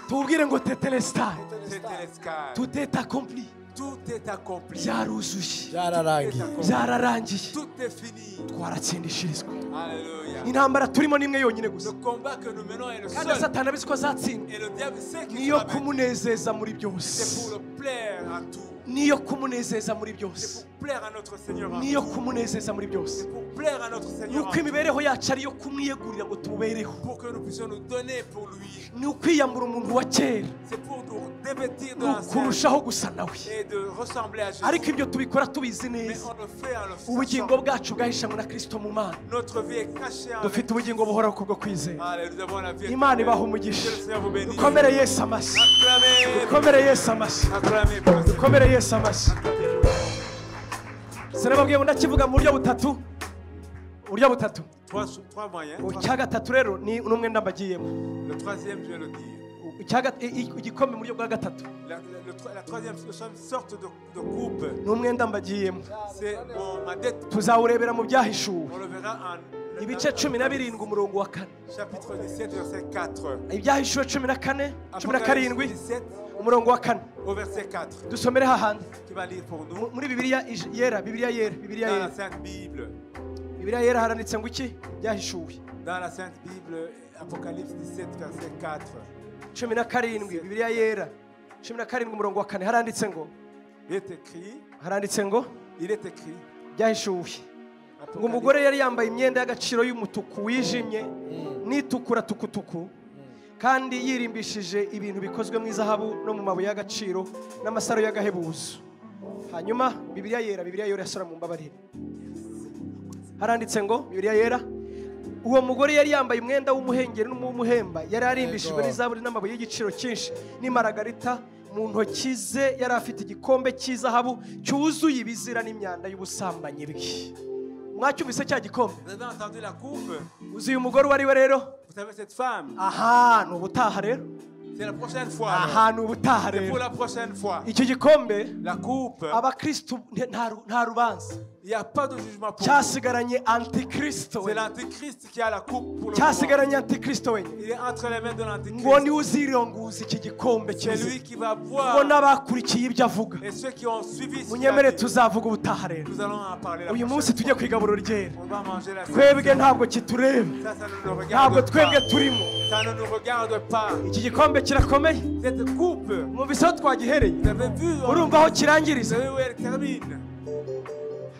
tubwire ngo Tetelestai C'était l'escale. tout est accompli. Tout est accompli. byaruzuye Byararangiye. byararangiye Tout est fini. twaratsindishirizwa. Alléluia. intambara turimo ni imwe yonyine gusa Le combat que nous menons est le kandi seul. satani abizi ko azatsinda. Et le diable sait qu'il niyo sera vaincu. kumunezeza muri C'est byose pour le plaire à tout. niyo kumunezeza muri C'est byose pour plaire à notre Seigneur en niyo tout. kumunezeza muri byose. C'est pour plaire à notre Seigneur en nuko tout. imibereho yacu ariyo kumwiyegurira ngo tumubereho. Pour que nous puissions nous donner pour lui. ni ukwiyambura umuntu wa kera C'est pour nous dévêtir de ni l'ancien ukurushaho gusa nawe. et de ressembler à Jésus. ariko ibyo tubikora tubizi Mais neza. on le fait en le ubugingo sachant. bwacu bwahishanywe na Kristo mu Mana. Notre vie est cachée en dufite ubugingo buhoraho kubwo kwizera. Allez, nous avons la vie. Imana ibaha éternelle. umugisha. Que le Seigneur vous bénisse. dukomere Yesu amashyi. Acclamez. dukomere Yesu amashyi. Acclamez pour le Seigneur. dukomere Yesu amashyi. sinababwiye ngo ndakivuga mu buryo butatu. uburyo butatu. Trois moyens. icya gatatu rero ni n'umwenda mbagiyemo. Le troisième, je vais le dire. igikombe mu buryo bwa gatatu La troisième sorte de coupe, ni umwenda mbagiyemo. c'est ma dette. tuzawurebera mu byahishuwe On le verra en ibice 17 umurongo wa 4. chapitre 17, verset 4. ibyahishuwe 14 Apocalypse 17 17, umurongo wa 4. au verset 4. dusomere hahandi Qui va lire pour nous muri Bibiliya yera. Bibiliya yera. Bibiliya dans la yera. Sainte Bible. Bibiliya yera haranditse ngo iki? byahishuwe Dans la Sainte Bible, Apocalypse 17, verset 4. 17. Bibiliya yera 17 umurongo wa 4 haranditse ngo Il est écrit, byahishuwe ngo umugore yari yambaye imyenda y'agaciro y'umutuku wijimye n'itukura tukutuku kandi yirimbishije ibintu bikozwe mu izahabu no mu mabuye y'agaciro n'amasaro y'agahebuzo. hanyuma Bibiliya yera yasora mu mbabarire haranditse ngo Bibiliya yera uwo mugore yari yambaye umwenda w'umuhengeri n'umuhemba yari arimbishijwe n'izahabu n'amabuye y'igiciro cyinshi n'imaragarita mu ntoki ze yari afite igikombe cy'izahabu cyuzuye ibizira n'imyanda y'ubusambanyi bwe. mwacyumvise cya gikombe? vous avez entendu la coupe? uzi uyu mugore uwo ari we rero? Vous savez cette femme? aha ni ubutaha rero. C'est la prochaine fois. aha ni ubutaha C'est rero. pour la prochaine fois. icyo gikombe La coupe, abakristo nta rubanza il n'y a pas de jugement pour vous. cyasigaranye antikristo C'est we. l'antichrist qui a la coupe pour le moment. cyasigaranye antikristo wenyine. Il est entre les mains de ngo l'antichrist. niwe uzironguza iki gikombe C'est cyuzuye. lui qui va ngo boire. n'abakurikiye ibyo avuga. Et ceux qui ont suivi ce qu'il a munyemere dit, tuzavuga ubutaha rero. nous allons en parler la uyu prochaine munsi tujye fois. ku igaburo ryera. On va manger la twebwe ntabwo kitureba Ça ne nous ntabwo regarde twebwe pas. turimo. Ça ne nous regarde pas. iki gikombe kirakomeye. Cette coupe, mwumvise aho twagihereye? vous avez vu, urumva aho vous kirangiriza? savez où elle termine.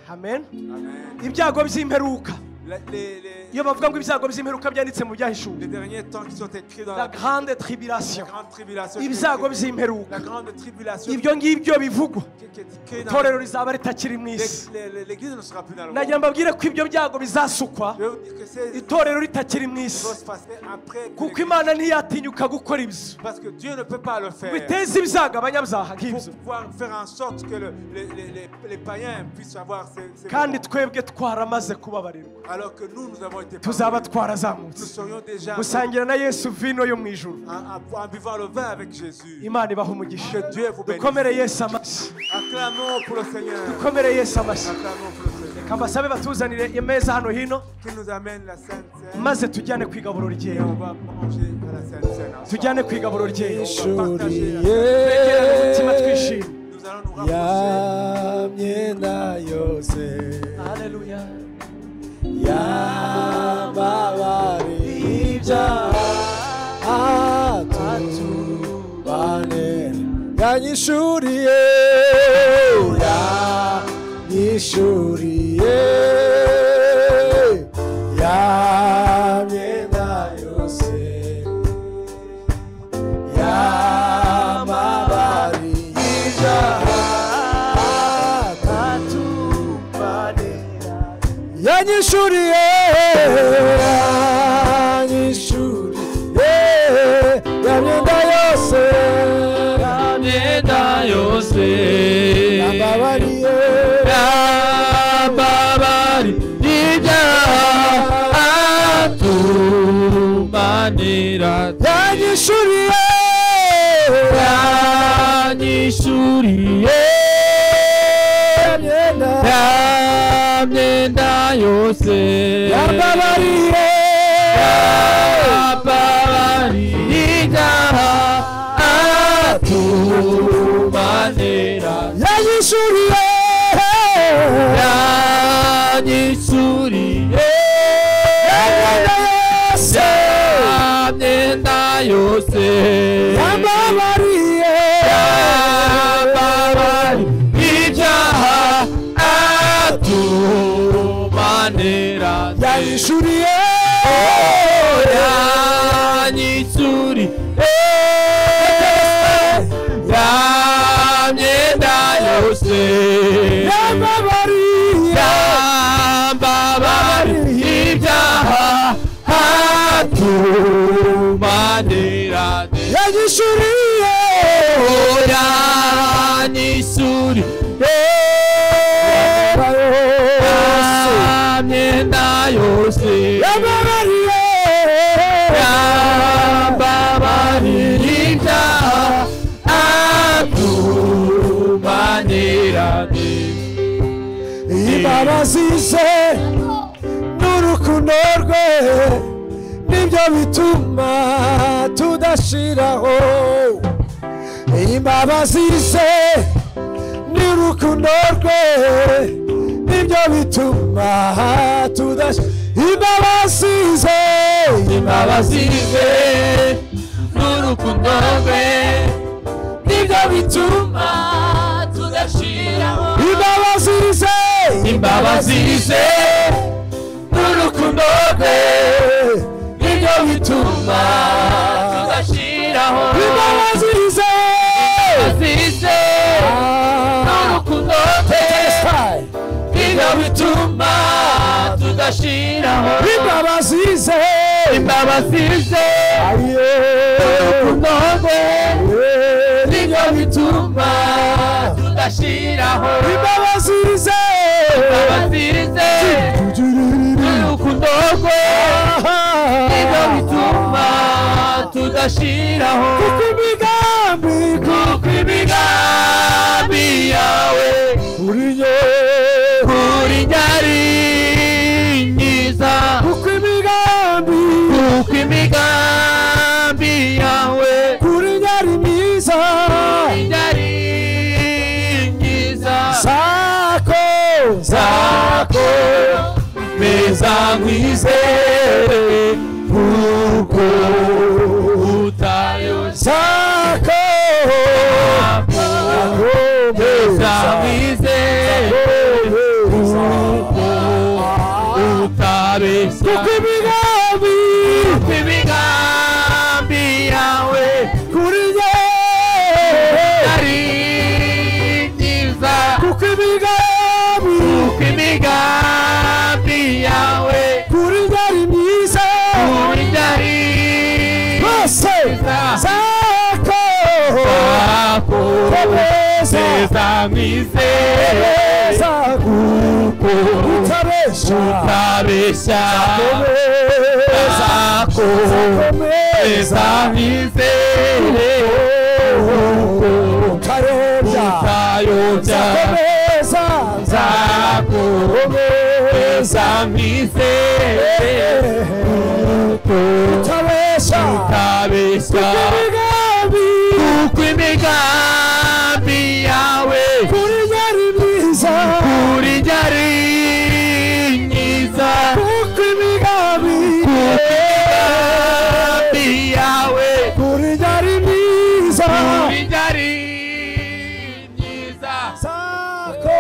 amen. Amen. ibyago by'imperuka. Les iyo bavuga ngo ibyago by'imperuka byanditse mu byahishuwe. derniers temps qui sont écrits dans la la grande tribulation. grande tribulation. ibyago La by'imperuka. grande tribulation ibyo ngibyo bivugwa qui est écrite dans itorero rizaba ritakiri mu isi. l'église ne sera plus dans le nagira monde. mbabwire ko ibyo byago bizasukwa Je vais vous dire que c'est itorero ritakiri mu va isi. se passer après que kuko l'église- imana ntiyatinyuka gukora ibyo parce que Dieu ne peut pas le faire. biteza ibyago abanyabyaha Pour nk'ibyo. pouvoir faire en sorte que les païens puissent avoir ces kandi moments. twebwe twaramaze kubabarirwa Alors que nous avons été tuzaba pardonnés. Nous twarazamutse serions déjà gusangira na Yesu vino yo mu ijuru. en buvant le vin avec Jésus. imana ibaha umugisha. Que Dieu vous bénisse. dukomere Yesu amashyi. Acclamons pour le Seigneur. dukomere Yesu amashyi. Acclamons pour le Seigneur. Kambasabe batuzanire imeza hano hino Qui nous amène la Sainte Seine. maze tujyane kwigaburo Et rye. on va manger à la Sainte Seine ensemble. Tujyane kwigaburo rye. On va partager la Twegere umutima twishime. Nous allons nous rapprocher. Myenda yose Haleluya. yamabari ibyaha atubane yanyishuriye yanyishuriye yamyenda yose yamabari ibyaha atubane yanyishuriye yanyishuriye yamyenda yose yamyenda yose yambabariye yambabari ibyaha atumanira yanyishuriye yanyishuriye yamyenda yamyenda yose yambabariye yambabari ibyaha atumanira yanyishuriye yanyishuriye yamyenda yose yamyenda yose yambabariye yambabari ibyaha atumanira yanyishuriye yanyishuriye yamyenda yose yambabariye yambabari ibyaha atumanira yanyishuriye yanyishuriye yamyenda yose yambabariye yambabari ibyaha atumanira imbabazi ze n'urukundo rwe nibyo bituma tudashiraho imbabazi ze n'urukundo rwe nibyo bituma tudashiraho imbabazi ze imbabazi ze n'urukundo rwe nibyo bituma tudashiraho imbabazi ze imbabazi ze n'urukundo rwe nibyo bituma tudashiraho imbabazi ze imbabazi ze n'urukundo rwe nibyo bituma tudashiraho imbabazi ze imbabazi ze n'urukundo rwe nibyo bituma tudashiraho imbabazi ze imbabazi ze n'urukundo rwe nibyo bituma tudashiraho kuko imigambi yawe kuri njye kuri njye ari myiza kuko imigambi yawe kuri njye ari myiza kuri njye ari myiza zako meza nkwizere kuko utayoza zako meza nkwizere kuko utabeshya kuko imigambi yawe kuri njye ari myiza kuko imigambi yawe kuri njye ari myiza kuri njye ari bose zako meza nkwizere kuko utabeshya zako meza nkwizere kuko utayobya zako zamise utabesha utabesha kuko imigambi yawe kuri yari myiza kuko imigambi yawe kuri yari myiza zako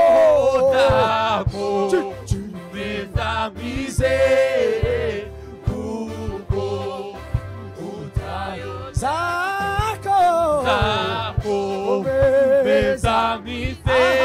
Zamise